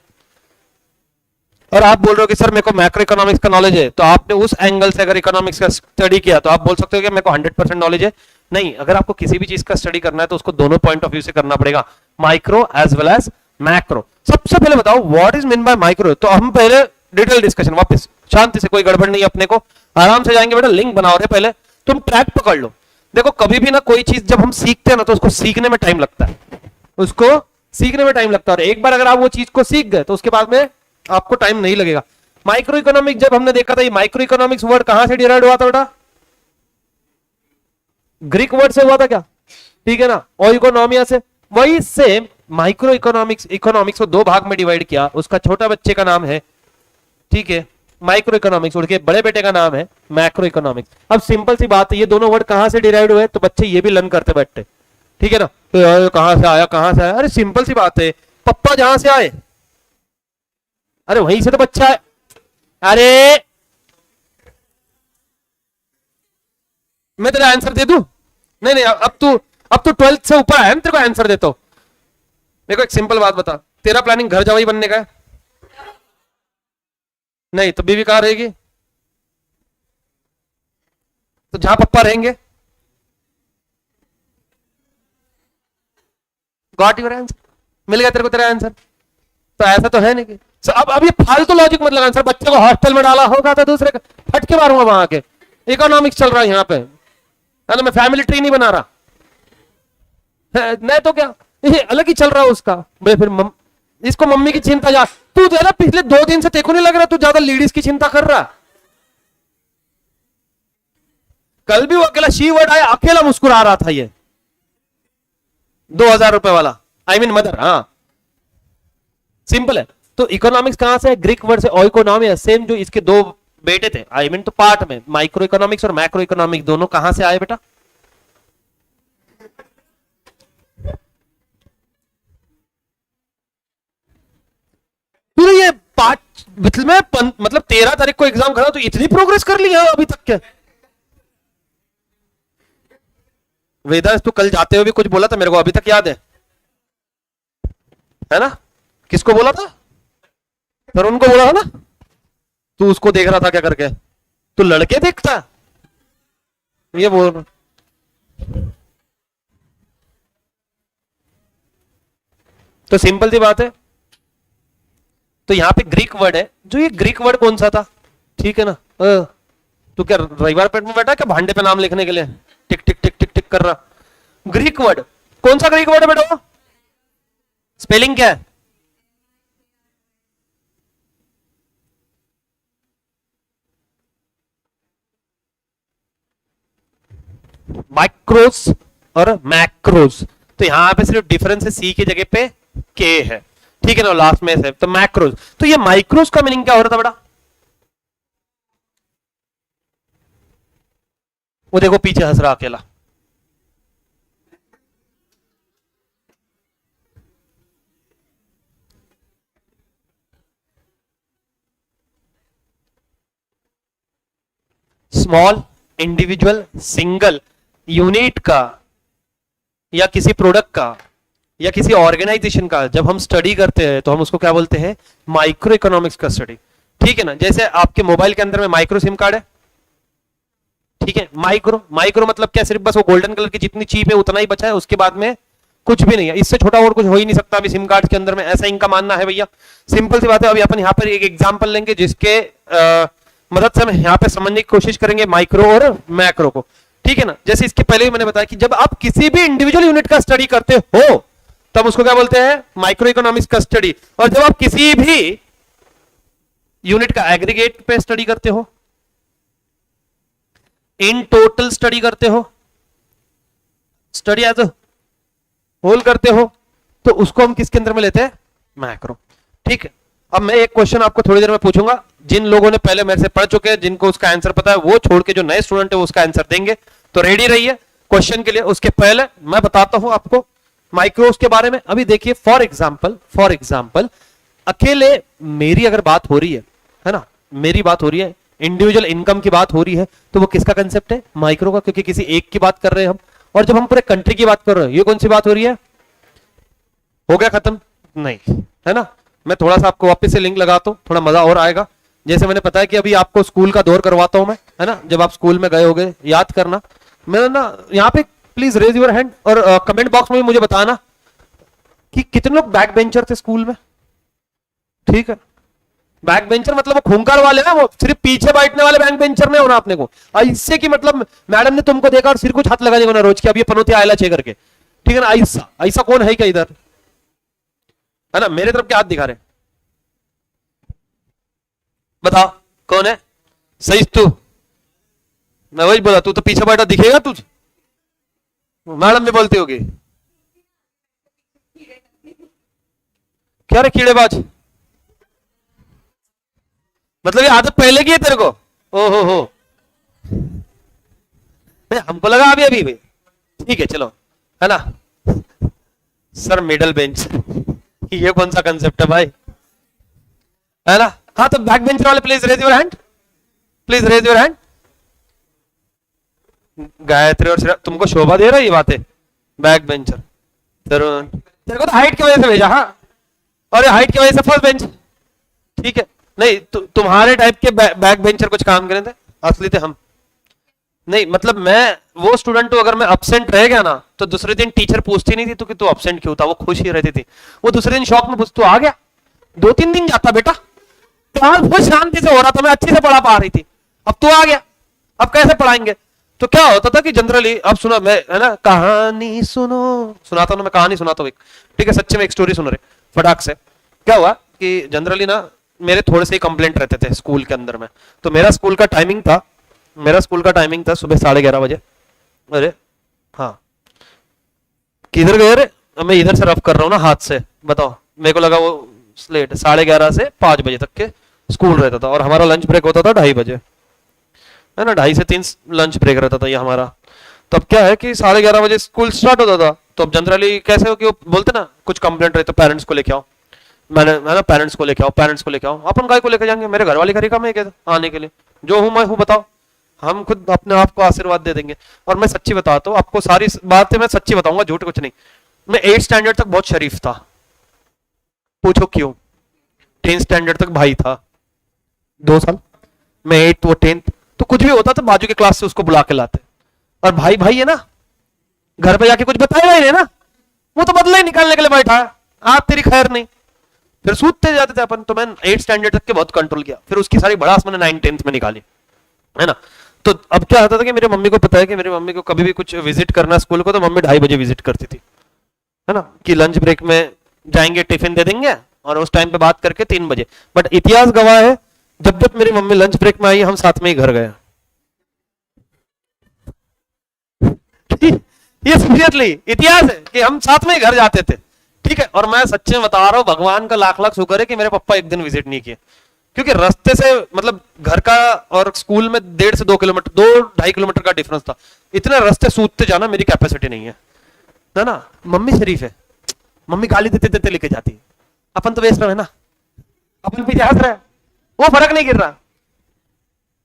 और आप बोल रहे हो कि सर मेरे को मैक्रो इकोनॉमिक्स का नॉलेज है, तो आपने उस एंगल से अगर इकोनॉमिक्स का स्टडी किया तो आप बोल सकते हो कि मेरे को 100% नॉलेज है। नहीं, अगर आपको किसी भी चीज का स्टडी करना है तो उसको दोनों पॉइंट ऑफ व्यू से करना पड़ेगा, micro as well as macro. सबसे पहले बताओ what is mean by micro. तो हम पहले डिटेल डिस्कशन, वापस शांति से, कोई गड़बड़ नहीं, अपने को आराम से जाएंगे बेटा। लिंक बनाओ रहे, पहले तुम ट्रैक पकड़ लो। देखो कभी भी ना कोई चीज जब हम सीखते हैं ना तो उसको सीखने में टाइम लगता है, उसको सीखने में टाइम लगता है। और एक बार अगर आप वो चीज को सीख गए तो उसके बाद में आपको टाइम नहीं लगेगा। माइक्रो इकोनॉमिक्स जब हमने देखा था, ये माइक्रो इकोनॉमिक्स वर्ड कहां से डिराइव हुआ था बेटा? ग्रीक वर्ड से हुआ था क्या? ठीक है ना, और इकोनॉमिया से। वही सेम माइक्रो इकोनॉमिक्स, इकोनॉमिक्स को दो भाग में डिवाइड किया। उसका छोटा बच्चे का नाम है, ठीक है, माइक्रो इकोनॉमिक्स, उनके बड़े बेटे का नाम है मैक्रो इकोनॉमिक्स। अब सिंपल सी बात है, ये दोनों वर्ड कहां से डिराइव हुए? तो बच्चे ये भी लर्न करते बैठते, ठीक है ना। तो कहां से आया, कहां से आया? अरे सिंपल सी बात है, पप्पा जहां से आए, अरे वहीं से तो बच्चा है। अरे मैं तेरा आंसर दे दूं? नहीं नहीं, अब तू 12th से ऊपर आया, तेरे को आंसर देता हूं। मेरे को एक सिंपल बात बता, तेरा प्लानिंग घर जवाई बनने का है? नहीं, तो बीवी कहां रहेगी? तो जहां पप्पा रहेंगे। गॉट योर आंसर, मिल गया तेरे को तेरा आंसर। तो ऐसा तो है नहीं कि अब ये फालतू लॉजिक मतलब आंसर, बच्चे को हॉस्टल में डाला होगा तो दूसरे का फट के मारूंगा वहां के। इकोनॉमिक्स चल रहा है यहाँ पे, है ना, मैं फैमिली ट्री नहीं बना रहा नहीं तो क्या, ये अलग ही चल रहा है उसका। फिर इसको मम्मी की चिंता जा, तू जरा पिछले 2 दिन से देखो नहीं लग रहा तू ज्यादा लेडीज की चिंता कर रहा। कल भी वो अकेला शी वर्ड आया, अकेला मुस्कुरा रहा था ये 2000 रुपए वाला, आई मीन मदर। हाँ सिंपल है। तो इकोनॉमिक्स कहां से है? ग्रीक वर्ड से, ओइकोनॉमी, सेम जो इसके दो बेटे थे, आई मीन तो पार्ट में माइक्रो इकोनॉमिक्स और मैक्रो इकोनॉमिक्स दोनों कहां से आए बेटा? ये पार्ट मतलब 13 तारीख को एग्जाम खड़ा तो इतनी प्रोग्रेस कर ली है अभी तक क्या? वेदांश तू कल जाते हुए भी कुछ बोला था मेरे को, अभी तक याद है ना? किसको बोला था? फिर उनको बोला था ना। तू उसको देख रहा था क्या करके? तू लड़के देखता ये बोल। तो सिंपल सी बात है, तो यहां पे ग्रीक वर्ड है, जो ये ग्रीक वर्ड कौन सा था? ठीक है ना, तू क्या रविवार पेट में बैठा क्या भांडे पे नाम लिखने के लिए टिक टिक टिक टिक टिक कर रहा? ग्रीक वर्ड कौन सा ग्रीक वर्ड है बेटा? स्पेलिंग क्या है? माइक्रोस और मैक्रोस। तो यहां पे सिर्फ डिफरेंस है, सी की जगह पे के है, ठीक है ना, लास्ट में से। तो मैक्रोस, तो ये माइक्रोस का मीनिंग क्या हो रहा था बेटा? वो देखो पीछे हंस रहा अकेला। स्मॉल इंडिविजुअल सिंगल यूनिट का या किसी प्रोडक्ट का या किसी ऑर्गेनाइजेशन का जब हम स्टडी करते हैं तो हम उसको क्या बोलते हैं? माइक्रो इकोनॉमिक्स का स्टडी, ठीक है ना। जैसे आपके मोबाइल के अंदर में माइक्रो सिम कार्ड है, ठीक है, माइक्रो मतलब क्या? सिर्फ बस वो गोल्डन कलर की जितनी चीप है उतना ही बचा है, उसके बाद में कुछ भी नहीं है, इससे छोटा और कुछ हो ही नहीं सकता अभी सिम कार्ड के अंदर में, ऐसा इनका मानना है भैया। सिंपल सी बात है। अभी अपन यहाँ पर एक एग्जाम्पल लेंगे जिसके मदद से हम यहाँ पे समझने की कोशिश करेंगे माइक्रो और मैक्रो को, ठीक है ना। जैसे इसके पहले भी मैंने बताया कि जब आप किसी भी इंडिविजुअल यूनिट का स्टडी करते हो तब उसको क्या बोलते हैं? माइक्रो इकोनॉमिक्स का स्टडी। और जब आप किसी भी यूनिट का एग्रीगेट पे स्टडी करते हो इन टोटल स्टडी करते हो, स्टडी एज अ होल करते हो, तो उसको हम किसके अंदर में लेते हैं? मैक्रो। ठीक है, अब मैं एक क्वेश्चन आपको थोड़ी देर में पूछूंगा, जिन लोगों ने पहले मेरे से पढ़ चुके हैं, जिनको उसका आंसर पता है, वो छोड़ के जो नए स्टूडेंट है वो उसका आंसर देंगे, तो रेडी रहिए क्वेश्चन के लिए। उसके पहले मैं बताता हूं आपको माइक्रोस के बारे में। अभी देखिए, फॉर एग्जाम्पल अकेले मेरी अगर बात हो रही है ना, मेरी बात हो रही है, इंडिविजुअल इनकम की बात हो रही है, तो वो किसका कंसेप्ट है? माइक्रो का, क्योंकि किसी एक की बात कर रहे हैं हम। और जब हम पूरे कंट्री की बात कर रहे हैं, ये कौन सी बात हो रही है? हो गया खत्म? नहीं, है ना। मैं थोड़ा सा आपको वापस से लिंक लगाता हूं, थोड़ा मजा और आएगा। जैसे मैंने बताया कि अभी आपको स्कूल का दौर करवाता हूं मैं, है ना, जब आप स्कूल में गए होगे, याद करना। मैं ना यहाँ पे प्लीज रेज योर हैंड और कमेंट बॉक्स में भी मुझे बताना कि कितने लोग बैक बेंचर थे स्कूल में। ठीक है, बैक बेंचर मतलब वो खूंखार वाले ना, वो सिर्फ पीछे बैठने वाले बैक बेंचर नहीं होना अपने को। इससे कि मतलब मैडम ने तुमको देखा और सिर कुछ हाथ लगा देगा रोज की, अब ये पनौती आयला चे करके। ठीक है ना, ऐसा ऐसा कौन है क्या इधर? है ना, मेरे तरफ क्या हाथ दिखा रहे? बताओ कौन है? सही तू, मैं वही बोला, तू तो पीछे बैठा दिखेगा तुझ। मैडम भी बोलती होगी क्या रे कीड़ेबाज, मतलब ये आदत पहले की है तेरे को? ओ हो, हमको लगा अभी अभी भी। ठीक है चलो, है ना। सर मिडल बेंच, ये कौन सा कंसेप्ट है भाई? है ना। हाँ, तो बैक बेंचर वाले please raise your hand, please raise your hand. Gayatri और तुमको शोभा दे रहा है ये बातें? बैक बेंचर तरुण, तेरे को तो हाइट की वजह से भेजा। हाँ, और ये हाइट की वजह से फर्स्ट बेंच। ठीक है, नहीं तुम्हारे टाइप के बैक बेंचर कुछ काम करे थे, असली थे हम। नहीं मतलब मैं वो स्टूडेंट हूं, अगर मैं अब्सेंट रह गया ना तो दूसरे दिन टीचर पूछती नहीं थी तो कि तू अब्सेंट क्यों था, वो खुश ही रहती थी। वो दूसरे दिन शौक में पूछ, तू आ गया? 2-3 दिन जाता बेटा, क्लास बहुत शांति से हो रहा था, मैं अच्छे से पढ़ा पा रही थी, अब तू आ गया, अब कैसे पढ़ाएंगे? तो क्या होता था कि जनरली, अब सुना मैं, है ना, कहानी सुनो, सुनाता हूं मैं कहानी सुनाता हूं एक। ठीक है, सच्चे में एक स्टोरी सुन रहे फटाक से। क्या हुआ कि जनरली ना मेरे थोड़े से ही कंप्लेंट रहते थे स्कूल के अंदर में। तो मेरा स्कूल का टाइमिंग था सुबह 11:30 बजे। अरे हाँ, किधर गए रे? मैं इधर से रफ कर रहा हूँ ना हाथ से, बताओ। मेरे को लगा वो स्लेट 11:30 से 5 बजे तक के स्कूल रहता था, और हमारा लंच ब्रेक होता था 2:30 बजे, है ना, 2:30 से 3 लंच ब्रेक रहता था ये हमारा। तब क्या है कि 11:30 बजे स्कूल स्टार्ट होता था। तो अब जनरली कैसे हो कि वो बोलते ना, कुछ कंप्लेंट रहे तो पेरेंट्स को लेके आओ, मैंने, है ना, पेरेंट्स को लेके आओ। अपन काय को लेके जाएंगे? मेरे घर वाले करेगा मैं क्या आने के लिए? जो हूं मैं हूं, बताओ। हम खुद अपने आप को आशीर्वाद दे देंगे। और मैं सच्ची बताता हूँ आपको, सारी बातें मैं सच्ची बताऊंगा, झूठ कुछ नहीं। मैं 8th स्टैंडर्ड तक बहुत शरीफ था, पूछो क्यों? 10th स्टैंडर्ड तक भाई था 2 साल, मैं 8th वो 10th, तो कुछ भी होता था बाजू के क्लास से उसको बुला के लाते। और भाई भाई है ना, घर पे जाके कुछ बताया ही नहीं ना, वो तो बदला ही निकालने के लिए बैठा है, आप तेरी खैर नहीं। फिर सूतते जाते थे अपन। तो मैं 8th स्टैंडर्ड तक के बहुत कंट्रोल किया, फिर उसकी सारी बड़ास मैंने 9th 10th में निकाली, है ना। तो अब क्या होता था कि मेरे मम्मी को पता है कि मेरी मम्मी को कभी भी कुछ विजिट करना स्कूल को, तो मम्मी 2:30 बजे विजिट करती थी, है ना, कि लंच ब्रेक में जाएंगे, टिफिन दे देंगे और उस टाइम पे बात करके 3 बजे। बट इतिहास गवाह है, जब जब मेरी मम्मी लंच ब्रेक में आई, हम साथ में ही घर गए। ये सीरियसली इतिहास है कि हम साथ में ही घर जाते थे। ठीक है, और मैं सच्चे में बता रहा हूं, भगवान का लाख लाख शुक्र है कि मेरे पापा एक दिन विजिट नहीं किए, क्योंकि रास्ते से, मतलब घर का और स्कूल में 1.5 से 2 किलोमीटर, 2-2.5 किलोमीटर का डिफरेंस था। इतने रास्ते सूतते जाना मेरी कैपेसिटी नहीं है ना। मम्मी शरीफ है, मम्मी गाली देते देते लेके जाती है, अपन तो वेस्ट रहे ना, अपन पीछे हंस रहे, वो फर्क नहीं गिर रहा।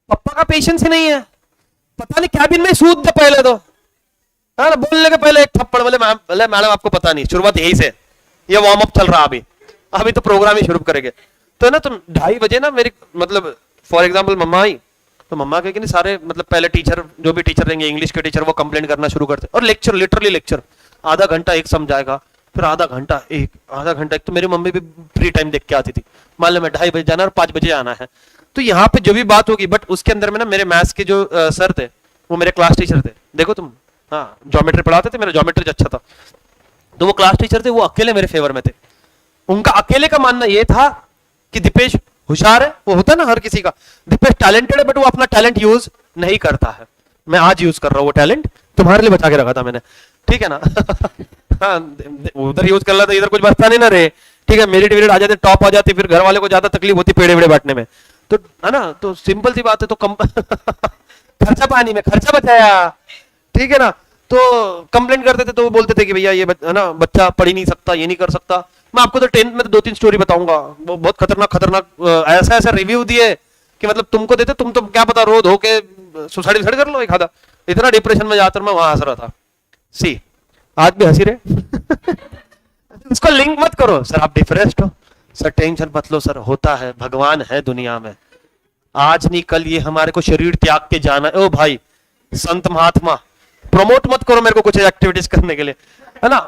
पप्पा का पेशेंस ही नहीं है, पता नहीं कैबिन में सूत दे पहले तो, है ना, बोलने के पहले एक थप्पड़, बोले मैडम आपको पता नहीं, शुरुआत यही से, ये वार्म अप चल रहा, अभी तो प्रोग्राम ही शुरू करेंगे। तो ना, तुम 2:30 बजे ना मेरी, मतलब फॉर एग्जांपल मम्मा आई, तो मम्मा कहे कि नहीं, सारे मतलब पहले टीचर, जो भी टीचर रहेंगे, इंग्लिश के टीचर, वो कंप्लेंट करना शुरू करते, और लेक्चर, लिटरली लेक्चर, आधा घंटा एक समझाएगा, फिर आधा घंटा एक। तो मेरी मम्मी भी फ्री टाइम देख के आती थी, मान लो मैं 2:30 बजे जाना और 5 बजे आना है, तो यहाँ पे जो भी बात होगी, बट उसके अंदर में ना मेरे मैथ्स के जो सर थे, वो मेरे क्लास टीचर थे। देखो तुम, हाँ, ज्योमेट्री पढ़ाते थे, मेरा ज्योमेट्री अच्छा था, तो वो क्लास टीचर थे, वो अकेले मेरे फेवर में थे। उनका अकेले का मानना ये था कि दीपेश होशियार है, वो होता है ना हर किसी का, दीपेश टैलेंटेड है, बट वो अपना टैलेंट यूज नहीं करता है। मैं आज यूज कर रहा हूँ वो टैलेंट, तुम्हारे लिए बचा के रखा था मैंने, ठीक है ना। हाँ, उधर यूज कर रहा था, इधर कुछ बचता नहीं ना रे, ठीक है। मेरिट वेरिट आ जाते, टॉप आ जाती, फिर घर वाले को ज्यादा तकलीफ होती पेड़े वेड़े बांटने में, तो है ना। तो सिंपल सी बात है, तो कम खर्चा पानी में खर्चा बचाया, ठीक है ना। तो कंप्लेंट करते थे तो वो बोलते थे कि भैया ये है ना बच्चा पढ़ ही नहीं सकता, ये नहीं कर सकता। मैं आपको तो 10th में तो 2-3 स्टोरी बताऊंगा, वो बहुत खतरनाक खतरनाक ऐसा ऐसा रिव्यू दिए कि मतलब तुमको देते, तुम तो क्या पता रो धो के सुसाइड कर लो एक आधा। इतना डिप्रेशन में जाकर मैं वहां हंस रहा था। सी आज भी हंसी रहे। इसको लिंक मत करो सर आप डिप्रेस्ड हो, सर टेंशन मत लो सर, होता है, भगवान है दुनिया में, आज नहीं कल ये हमारे को शरीर त्याग के जाना है। ओ भाई संत महात्मा प्रमोट मत करो मेरे को कुछ एक्टिविटीज करने के लिए, है ना।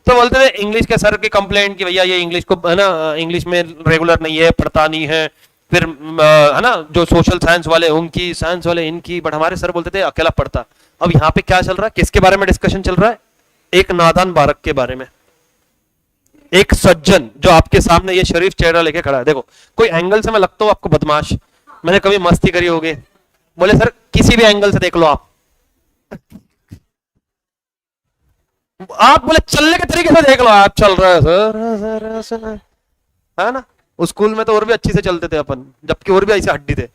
तो बोलते थे इंग्लिश के सर की कंप्लेंट कि भैया ये इंग्लिश को है ना इंग्लिश में रेगुलर नहीं है, पढ़ता नहीं है। फिर है ना जो सोशल साइंस वाले उनकी, साइंस वाले इनकी, बट हमारे सर बोलते थे अकेला पढ़ता। अब यहाँ पे क्या चल रहा है, किसके बारे में डिस्कशन चल रहा है? एक नादान बालक के बारे में, एक सज्जन जो आपके सामने ये शरीफ चेहरा लेके खड़ा है। देखो कोई एंगल से मैं लगता हूँ आपको बदमाश, मैंने कभी मस्ती करी होगी, बोले सर किसी भी एंगल से देख लो आप बोले चलने के तरीके से देख लो, आप चल रहा है सर, है ना। उस स्कूल में तो और भी अच्छी से चलते थे अपन, जबकि और भी ऐसे हड्डी थे,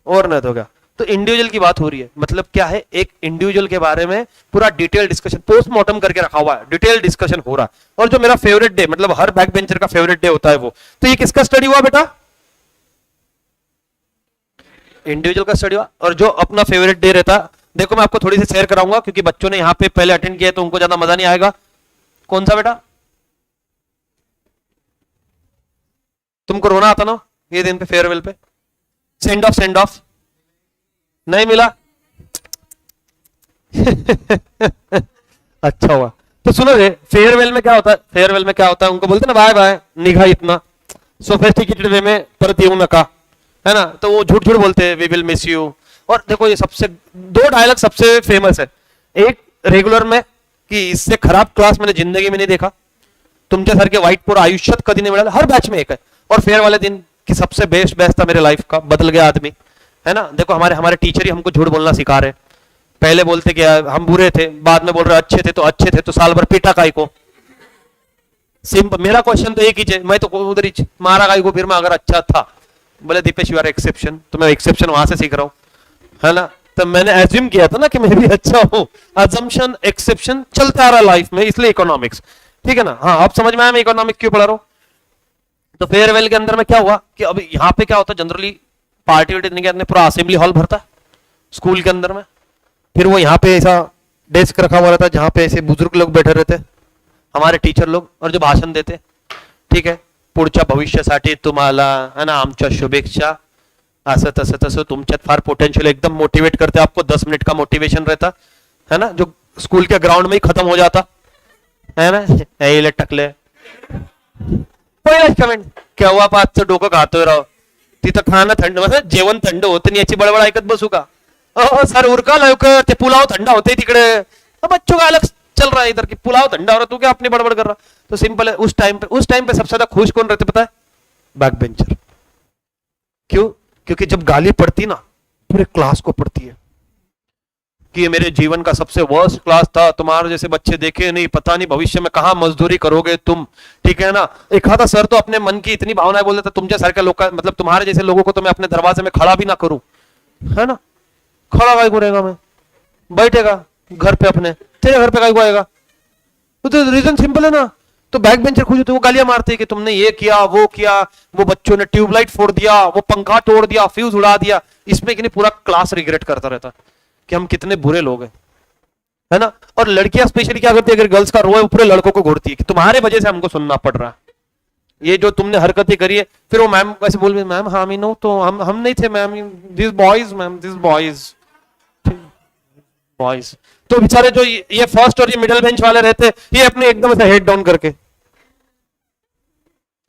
और नहीं तो क्या। तो इंडिविजुअल की बात हो रही है, मतलब क्या है, एक इंडिविजुअल के बारे में पूरा डिटेल डिस्कशन पोस्टमार्टम करके रखा हुआ है, डिटेल डिस्कशन हो रहा है। और जो मेरा फेवरेट डे, मतलब हर बैक बेंचर का फेवरेट डे होता है वो, तो ये किसका स्टडी हुआ बेटा? इंडिविजुअल का स्टडी हुआ। और जो अपना फेवरेट डे रहता, देखो मैं आपको थोड़ी सी शेयर कराऊंगा क्योंकि बच्चों ने यहाँ पे पहले अटेंड किया तो उनको ज्यादा मजा नहीं आएगा। कौन सा बेटा? तुमको रोना आता ना ये दिन पे, फेयरवेल पे? सेंड ऑफ नहीं मिला। अच्छा हुआ। तो सुनो रे, फेयरवेल में क्या होता है, फेयरवेल में क्या होता है, उनको बोलते ना बाय बाय निगाह इतना सोफिस्टिकेटेड वे में परत का, है ना। तो वो झूठ झूठ बोलते हैं वी विल मिस यू। और देखो ये सबसे 2 डायलॉग सबसे फेमस है, एक रेगुलर में कि इससे खराब क्लास मैंने जिंदगी में नहीं देखा, तुमच्या सारखे वाईट पोर आयुष्यात कधी नहीं मिळालं, हर बैच में एक है। और फेयर वाले दिन की सबसे बेस्ट बेस्ट था मेरे लाइफ का, बदल गया आदमी, है ना। देखो हमारे हमारे टीचर ही हमको झूठ बोलना सिखा रहे, पहले बोलते कि हम बुरे थे, बाद में बोल रहे अच्छे थे, तो अच्छे थे तो साल भर पीटा काई को। सिंपल, मेरा क्वेश्चन तो एक ही है, मैं तो उधर ही मारा काई को, फिर मैं अगर अच्छा था, बोले दीपेश यू आर एक्सेप्शन, तो मैं एक्सेप्शन वहां से सीख रहा हूं, है ना। तो मैंने एज्यूम किया था ना कि मैं भी अच्छा हूं, अजम्पशन एक्सेप्शन चलता आ रहा लाइफ में, इसलिए इकोनॉमिक्स, ठीक है ना। हाँ अब समझ में आया मैं इकोनॉमिक्स क्यों पढ़ा रहा हूं। तो फेयरवेल के अंदर में क्या हुआ कि अब यहाँ पे क्या होता है, जनरली पार्टी वार्टी नहीं करने, पूरा असेंबली हॉल भरता है स्कूल के अंदर में। फिर वो यहाँ पे ऐसा डेस्क रखा हुआ रहता है जहाँ पे ऐसे बुजुर्ग लोग बैठे रहते, हमारे टीचर लोग, और जो भाषण देते, ठीक है, पुढच्या भविष्यासाठी तुम्हाला है ना आमच्या शुभेच्छा, असं तसं तसं, तुमच्यात फार पोटेंशियल, एकदम मोटिवेट करते आपको, 10 मिनट का मोटिवेशन रहता है ना, जो स्कूल के ग्राउंड में ही खत्म हो जाता है ना। ये टकले पहिलाच कमेंट, केव्हा पाचचं डोकं खातोय राव, तिथं खाणं थंड, मतलब जेवण थंड होतं आणि याची बडबड ऐकत बसू का? सर उरका लवकर, ते पुलाव ठंडा होते तिकडे, बच्चों का अलग चल रहा है इधर कि पुलाव ठंडा हो रहा, तू क्या अपनी बड़बड़ कर रहा। तो सिंपल है, उस टाइम पे सबसे ज्यादा खुश कौन रहते पता है? Back bencher. क्यों? क्योंकि जब गाली पड़ती ना पूरे क्लास को पड़ती है कि ये मेरे जीवन का सबसे वर्स्ट क्लास था, तुम्हारे जैसे बच्चे देखे नहीं, पता नहीं भविष्य में कहां मजदूरी करोगे तुम, ठीक है ना। एक आधा सर तो अपने मन की इतनी भावनाएं बोल देता, तुमच्या सारखे लोग, मतलब तुम्हारे जैसे लोगों को तो मैं अपने दरवाजे में खड़ा भी ना करूं, है ना। खड़ा काय करेगा, मैं बैठेगा घर पे अपने, तेरे घर पे काय को आएगा? तो रीजन सिंपल है ना। तो बैक बेंचर खुश होते, वो गालियां मारते कि तुमने ये किया वो किया, वो बच्चों ने ट्यूबलाइट फोड़ दिया, वो पंखा तोड़ दिया, फ्यूज उड़ा दिया, इसमें कि नहीं पूरा क्लास रिग्रेट करता रहता कि हम कितने बुरे लोग हैं, है ना। और लड़कियां स्पेशली क्या करती है, अगर गर्ल्स का रोए पूरे लड़कों को घोड़ती है कि तुम्हारे वजह से हमको सुनना पड़ रहा है, ये जो तुमने हरकतें करी है। फिर वो मैम ऐसे बोल रही, मैम हाँ नो, तो हम नहीं थे ma'am, this boys ma'am, this boys boys. तो बेचारे जो ये फर्स्ट और ये मिडिल बेंच वाले रहते, ये अपने एकदम से हेड डाउन करके,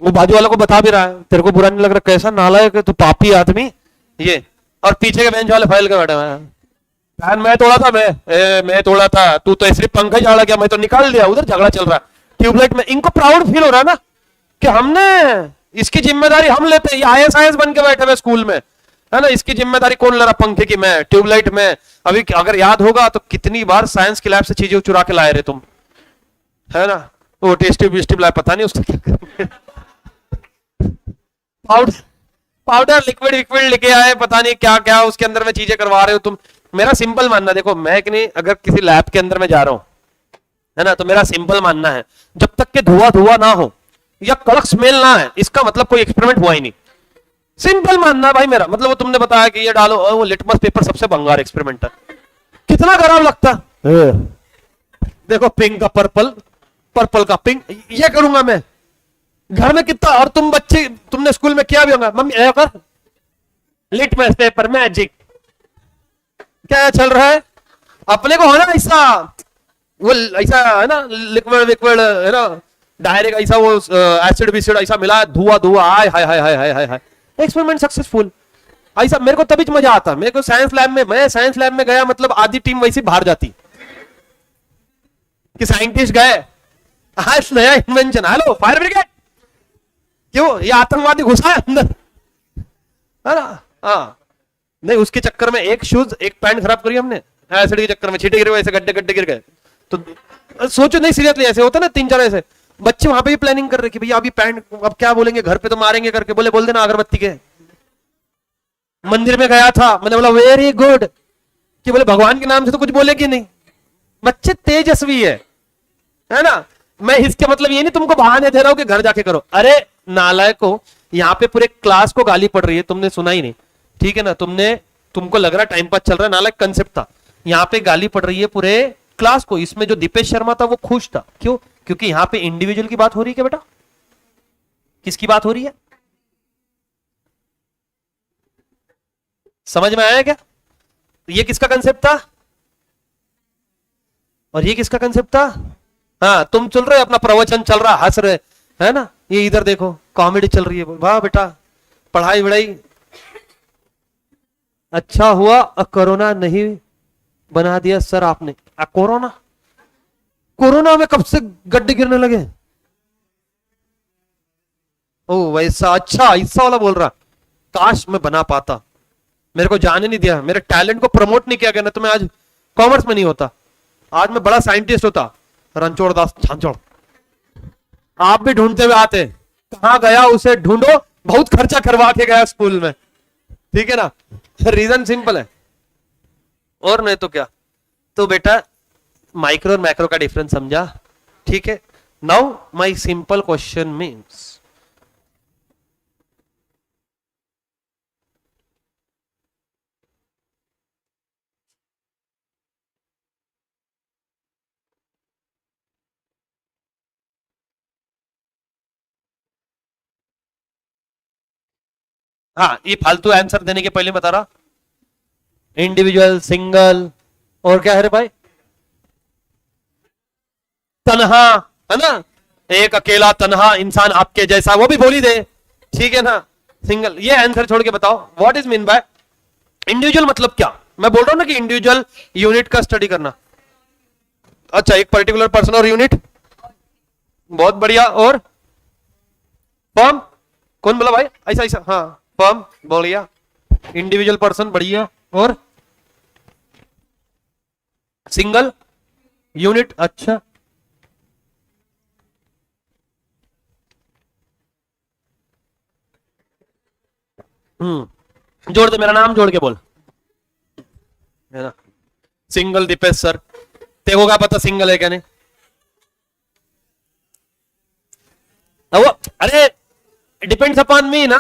वो बाजू वालों को बता भी रहा है, तेरे को बुरा नहीं लग रहा, कैसा नालायक है तू, पापी आदमी ये। और पीछे के बेंच वाले फाइल के बैठे हैं, फैन मैं तोड़ा था, मैं तोड़ा था, तू तो सिर्फ पंखा ही झाड़ा गया, मैं तो निकाल दिया, उधर झगड़ा चल रहा है ट्यूबलाइट में। इनको प्राउड फील हो रहा है ना कि हमने इसकी जिम्मेदारी हम लेते हैं, ये IAS बन के बैठे हुए स्कूल में, है ना, इसकी जिम्मेदारी कौन ले रहा, पंखे की मैं, ट्यूबलाइट में। अभी अगर याद होगा तो कितनी बार साइंस की लैब से चीजें चुरा के लाए रहे तुम, है ना। वो टेस्टी बिस्टी लाए, पता नहीं उसका क्या करेंगे। पाउडर पाउडर लिक्विड विक्विड लेके आए, पता नहीं क्या क्या उसके अंदर में चीजें करवा रहे हो तुम। मेरा सिंपल मानना, देखो मैं कि नहीं, अगर किसी लैब के अंदर में जा रहा हूं, है ना, तो मेरा सिंपल मानना है, जब तक के धुआं धुआं ना हो या कड़क स्मेल ना है, इसका मतलब कोई एक्सपेरिमेंट हुआ ही नहीं। सिंपल मानना भाई मेरा मतलब। वो तुमने बताया कि ये डालो, वो लिटमस पेपर सबसे भंगार एक्सपेरिमेंट है, कितना खराब लगता है। देखो पिंक का पर्पल, पर्पल का पिंक, ये करूंगा मैं घर में कितना। और तुम बच्चे, तुमने स्कूल में किया भी होगा, मम्मी ऐसा कर, लिटमस पेपर मैजिक, क्या चल रहा है अपने को, है ना ऐसा, वो ऐसा है ना, लिक्विड विक्विड है ना, डायरेक्ट ऐसा वो एसिड विसिड ऐसा मिला, धुआं धुआं, हाय हाय हाय हाय हाय हाय, एक्सपेरिमेंट सक्सेसफुल। ऐसा मेरे को तभी मजा आता, मेरे को साइंस लैब में, मैं साइंस लैब में गया मतलब आधी टीम वैसे बाहर जाती कि साइंटिस्ट गए, आज नया इन्वेंशन, हेलो फायर ब्रिगेड, क्यों ये आतंकवादी घुसा है अंदर, है ना। हाँ नहीं, उसके चक्कर में एक शूज एक पैंट खराब करी हमने, एसिड के चक्कर में छींटे गिर गए, ऐसे गड्ढे गड्ढे गिर गए। तो सोचो नहीं, सीरियसली ऐसे होता ना, 3-4 ऐसे बच्चे वहां पे भी प्लानिंग कर रहे कि भैया अभी पैंट, अब क्या बोलेंगे घर पे तो मारेंगे करके, बोले बोल देना अगरबत्ती के। मंदिर में गया था, मैंने बोला वेरी गुड, कि बोले भगवान के नाम से तो कुछ बोलेगी नहीं। बच्चे तेजस्वी है ना। मैं इसके मतलब ये नहीं तुमको बहाने दे रहा हूं कि घर जाके करो। अरे नालायक को, यहाँ पे पूरे क्लास को गाली पड़ रही है, तुमने सुना ही नहीं, ठीक है ना। तुमको लग रहा टाइम पास चल रहा है, नालायक कंसेप्ट था। यहाँ पे गाली पड़ रही है पूरे क्लास को। इसमें जो दीपेश शर्मा था वो खुश था, क्यों? क्योंकि यहां पे इंडिविजुअल की बात हो रही है क्या बेटा? किसकी बात हो रही है? समझ में आया क्या? ये किसका कंसेप्ट था और ये किसका कंसेप्ट था? हाँ, तुम चल रहे, अपना प्रवचन चल रहा, हंस रहे, है ना। ये इधर देखो कॉमेडी चल रही है। वाह बेटा, पढ़ाई वढ़ाई अच्छा हुआ, कोरोना नहीं बना दिया सर आपने। कोरोना, कोरोना में कब से गड्ढे गिरने लगे? ओ वैसा, अच्छा ऐसा वाला बोल रहा। काश मैं बना पाता, मेरे को जाने नहीं दिया, मेरे टैलेंट को प्रमोट नहीं किया गया ना, तो मैं आज कॉमर्स में नहीं होता, आज मैं बड़ा साइंटिस्ट होता। रणछोड़ दास छांचोड़, आप भी ढूंढते हुए आते, कहां गया उसे ढूंढो, बहुत खर्चा करवा के गया स्कूल में, ठीक है ना। रीजन सिंपल है, और नहीं तो क्या। तो बेटा माइक्रो और मैक्रो का डिफरेंस समझा, ठीक है। Now my simple question means, हाँ ये फालतू आंसर देने के पहले बता रहा, इंडिविजुअल, सिंगल, और क्या है रे भाई, तन्हा, है ना, एक अकेला तन्हा इंसान आपके जैसा, वो भी बोली दे, ठीक है ना। सिंगल, ये आंसर छोड़ के बताओ what is mean by individual, मतलब क्या। मैं बोल रहा हूं ना कि इंडिविजुअल यूनिट का स्टडी करना। अच्छा, एक पर्टिकुलर पर्सन और यूनिट, बहुत बढ़िया। और फर्म, कौन बोला भाई? ऐसा ऐसा, हाँ फर्म, बढ़िया। इंडिविजुअल पर्सन, बढ़िया। और सिंगल यूनिट, अच्छा। जोड़ दे, मेरा नाम जोड़ के बोल, है ना। सिंगल दीपेश सर, तेरे को क्या पता सिंगल है क्या नहीं? वो अरे डिपेंड्स अपॉन मी ना,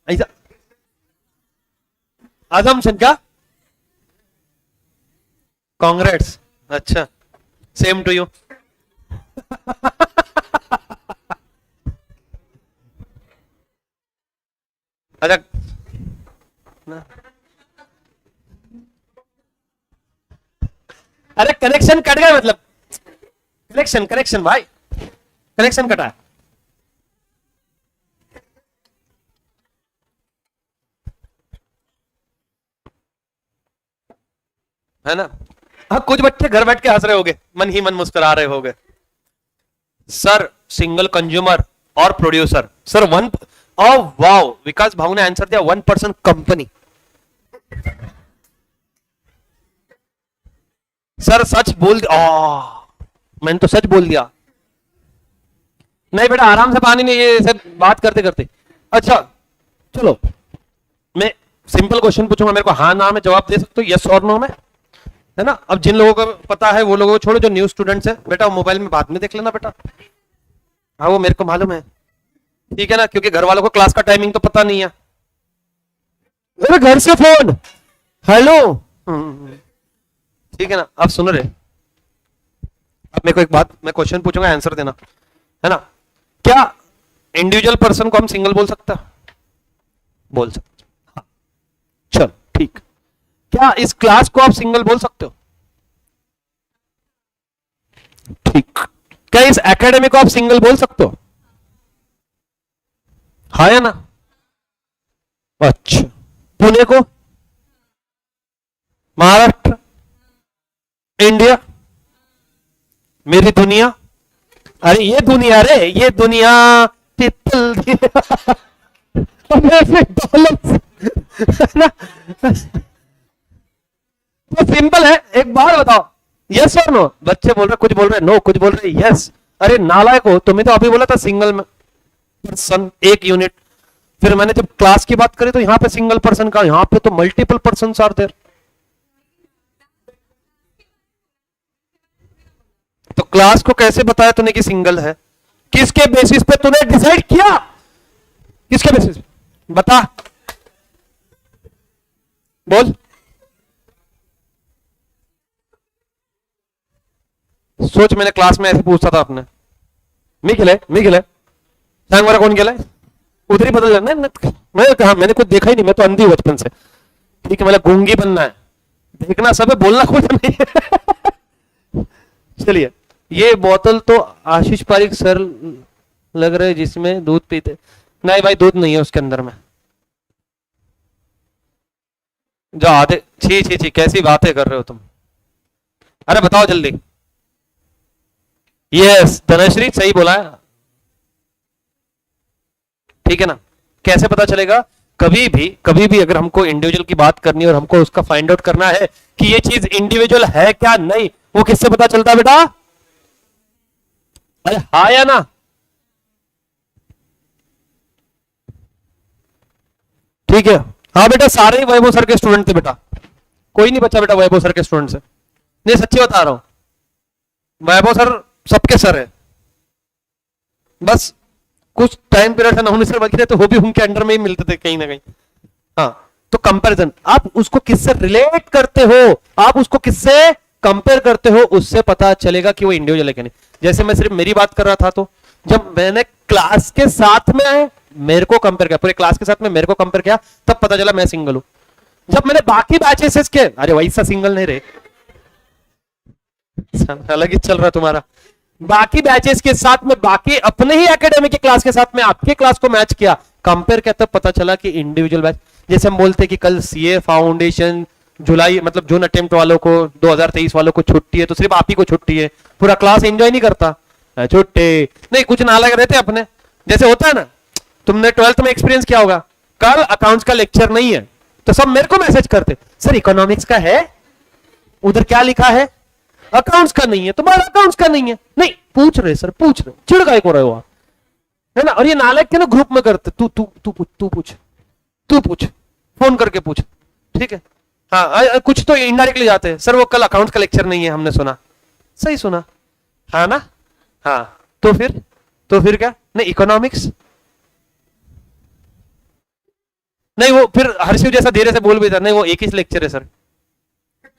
ऐसा अजम्पशन क्या? कांग्रेट्स, अच्छा, सेम टू यू। अच्छा अरे कनेक्शन कट गया, मतलब कनेक्शन, कनेक्शन भाई, कनेक्शन कटा है ना। हाँ, कुछ बच्चे घर बैठ के हंस रहे होगे, मन ही मन मुस्कुरा रहे होगे। सर सिंगल कंज्यूमर और प्रोड्यूसर, सर वन, वाओ, विकास भाऊ ने आंसर दिया 1% कंपनी। सर सच बोल दिया, मैंने तो सच बोल दिया। नहीं बेटा आराम से पानी नहीं, ये सब बात करते करते। अच्छा चलो मैं सिंपल क्वेश्चन पूछूंगा, मेरे को हाँ ना में जवाब दे सकते हो, यस और नो में, है ना। अब जिन लोगों को पता है वो लोगों को छोड़ो, जो न्यू स्टूडेंट्स है बेटा मोबाइल में बाद में देख लेना बेटा। हाँ वो मेरे को मालूम है, ठीक है ना, क्योंकि घर वालों को क्लास का टाइमिंग तो पता नहीं है। अरे घर से फोन, हेलो, ठीक है ना। अब सुन रहे, अब मेरे को एक बात, मैं क्वेश्चन पूछूंगा आंसर देना, है ना। क्या इंडिविजुअल पर्सन को हम सिंगल बोल सकता? बोल सकते। हाँ चलो ठीक। क्या इस क्लास को आप सिंगल बोल सकते हो? ठीक। क्या इस एकेडमी को आप सिंगल बोल सकते हो? हाँ या ना? अच्छा, पुणे को, महाराष्ट्र, इंडिया, मेरी दुनिया, अरे ये दुनिया रे, ये दुनिया पीपल ना। तो सिंपल है, एक बार बताओ यस और नो। बच्चे बोल रहे, कुछ बोल रहे नो, कुछ बोल रहे यस। अरे नालायक हो, तुम्हें तो अभी बोला था सिंगल में पर्सन एक यूनिट, फिर मैंने जब क्लास की बात करी तो यहां पे सिंगल पर्सन का, यहां पे तो मल्टीपल पर्सन आर देयर। तो क्लास को कैसे बताया तूने कि सिंगल है? किसके बेसिस पे तूने डिसाइड किया? किसके बेसिस पे बता, बोल। सोच, मैंने क्लास में ऐसे पूछता था अपने, मी खेले सांग वाला कौन खेला है, उधर ही बदल जाना है। मैं कहा, मैंने कुछ देखा ही नहीं, मैं तो अंधी हूं बचपन से, ठीक है, मतलब गूंगी बनना है, देखना सब है, बोलना कुछ नहीं है। चलिए, ये बोतल तो आशीष पारिक सर लग रहे जिसमें दूध पीते, नहीं भाई दूध नहीं है उसके अंदर में, जो आधे, छी छी छी कैसी बातें कर रहे हो तुम। अरे बताओ जल्दी। यस धनश्री सही बोला है, ठीक है ना। कैसे पता चलेगा? कभी भी अगर हमको इंडिविजुअल की बात करनी है और हमको उसका फाइंड आउट करना है कि ये चीज इंडिविजुअल है क्या नहीं, वो किससे पता चलता है बेटा? अरे हाँ या ना? ठीक है, हाँ बेटा सारे ही वैभव सर के स्टूडेंट थे बेटा, कोई नहीं बचा बेटा वैभव सर के स्टूडेंट से, नहीं सच्ची बता रहा हूं, वैभव सर सबके सर है, बस कुछ टाइम पीरियड ना होने से बाकी रहे तो वो भी उनके अंडर में ही मिलते थे कहीं ना कहीं। हाँ तो कंपैरिजन, आप उसको किससे रिलेट करते हो, आप उसको किससे कंपेयर करते हो, उससे पता चलेगा कि वो इंडिविजुअल है कि नहीं। जैसे मैं सिर्फ मेरी बात कर रहा था, तो जब मैंने क्लास के साथ में मेरे को कंपेयर किया, पूरे क्लास के साथ में मेरे को कंपेयर किया, तब पता चला मैं सिंगल हूं। जब मैंने बाकी बैचेस के, अरे वैसा सिंगल नहीं रहे, अलग ही चल रहा तुम्हारा, बाकी बैचेस के साथ में, बाकी अपने ही एकेडमी के क्लास के साथ में आपके क्लास को मैच किया, कंपेयर किया, तब पता चला कि इंडिविजुअल बैच। जैसे हम बोलते कि कल सीए फाउंडेशन जुलाई मतलब जून अटेम्प्ट वालों को, 2023 वालों को छुट्टी है, तो सिर्फ आप ही को छुट्टी है, पूरा क्लास एंजॉय नहीं करता, छुट्टी नहीं, कुछ नालायक रहते अपने। जैसे होता है ना, तुमने 12th में एक्सपीरियंस किया होगा, कल अकाउंट्स का लेक्चर नहीं है तो सब मेरे को मैसेज करते, सर इकोनॉमिक्स का है, उधर क्या लिखा है, अकाउंट्स का नहीं है, तुम्हारा अकाउंट्स का नहीं है, नहीं पूछ रहे सर, पूछ रहे, चिड़ गाय को रहे हो आप, है ना। और ये नालायक के ना ग्रुप में करते, तू तू तू पूछ, तू पूछ, तू पूछ, फोन करके पूछ, ठीक है। हाँ कुछ तो इनडायरेक्टली जाते हैं, सर वो कल अकाउंट्स का लेक्चर नहीं है, हमने सुना, सही सुना, हाँ ना, हाँ तो फिर क्या, नहीं इकोनॉमिक्स नहीं, वो फिर हर्षिव जैसा धीरे से बोल भी था, नहीं वो एक ही लेक्चर है सर,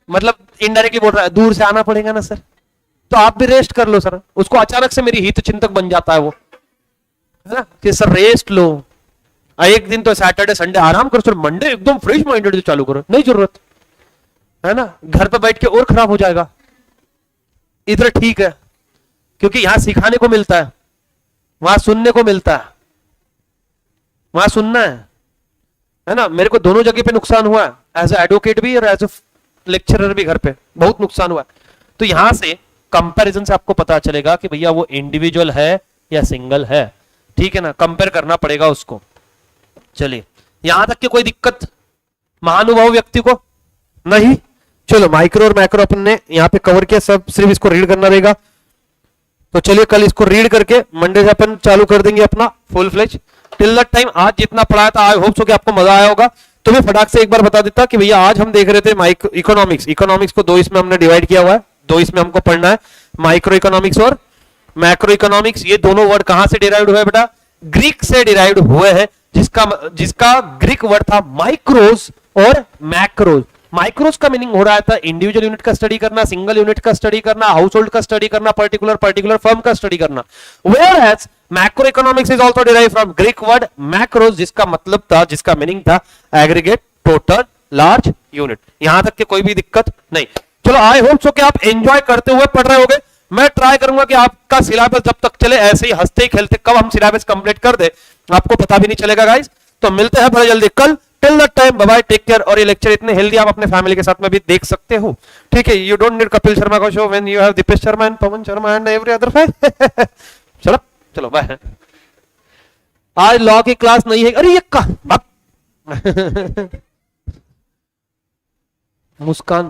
मतलब इनडायरेक्टली बोल रहा है, दूर से आना पड़ेगा ना सर, तो आप भी रेस्ट कर लो सर। उसको अचानक से मेरी हित चिंतक बन जाता है वो, है ना, कि सर रेस्ट लो, एक दिन तो सैटरडे संडे आराम करो सर, मंडे एकदम फ्रेश माइंडेड से चालू करो, नहीं जरूरत है ना, घर पे बैठ के और खराब हो जाएगा। इधर ठीक है क्योंकि यहां सिखाने को मिलता है, वहां सुनने को मिलता है, वहां सुनना है ना। मेरे को दोनों जगह पे नुकसान हुआ है, एज ए एडवोकेट भी और एज ए लेक्चरर भी, घर पे बहुत नुकसान हुआ है। तो यहां से कंपैरिजन से आपको पता चलेगा कि भैया वो इंडिविजुअल है या सिंगल है, ठीक है ना, कंपेयर करना पड़ेगा उसको। चलिए यहां तक की कोई दिक्कत, महानुभाव व्यक्ति को नहीं। चलो माइक्रो और मैक्रो अपन ने यहां पे कवर किया, सब सिर्फ इसको रीड करना रहेगा। तो चलिए कल इसको रीड करके मंडे से अपन चालू कर देंगे अपना full fledge. Till that time आज जितना पढ़ाया था आई होप सो कि आपको मजा आया होगा। तो मैं फटाक से एक बार बता देता कि भैया आज हम देख रहे थे माइक्रो इकोनॉमिक्स। इकोनॉमिक्स को दो इसमें हमने डिवाइड किया हुआ है, दो इसमें हमको पढ़ना है, माइक्रो इकोनॉमिक्स और मैक्रो इकोनॉमिक्स। ये दोनों वर्ड कहां से डिराइव्ड हुए बेटा? ग्रीक से डिराइव्ड हुए हैं, जिसका ग्रीक वर्ड था माइक्रोस और मैक्रोस। माइक्रोस का मीनिंग हो रहा था इंडिविजुअल यूनिट का स्टडी करना, सिंगल यूनिट का स्टडी करना, हाउस होल्ड का स्टडी करना, पर्टिकुलर फर्म का स्टडी करना। Whereas macro economics is also derive from Greek word macros, जिसका मतलब था, जिसका मीनिंग था एग्रीगेट, टोटल, लार्ज यूनिट। यहां तक के कोई भी दिक्कत नहीं। चलो आई होप सो कि आप एंजॉय करते हुए पढ़ रहे होगे। मैं ट्राई करूंगा कि आपका सिलेबस जब तक चले ऐसे ही हंसते ही खेलते, कब हम सिलेबस कंप्लीट कर दे आपको पता भी नहीं चलेगा गाइस। तो मिलते हैं बड़े जल्दी कल। Till that time bye bye, take care. और ये लेक्चर इतने हेल्दी आप अपने फैमिली के साथ में भी देख सकते हो, ठीक है। You don't need Kapil Sharma का show when you have Dipesh Sharma and Pawan Sharma and every other fan. चलो चलो बाय। आज लॉ की क्लास नहीं है। अरे ये का मुस्कान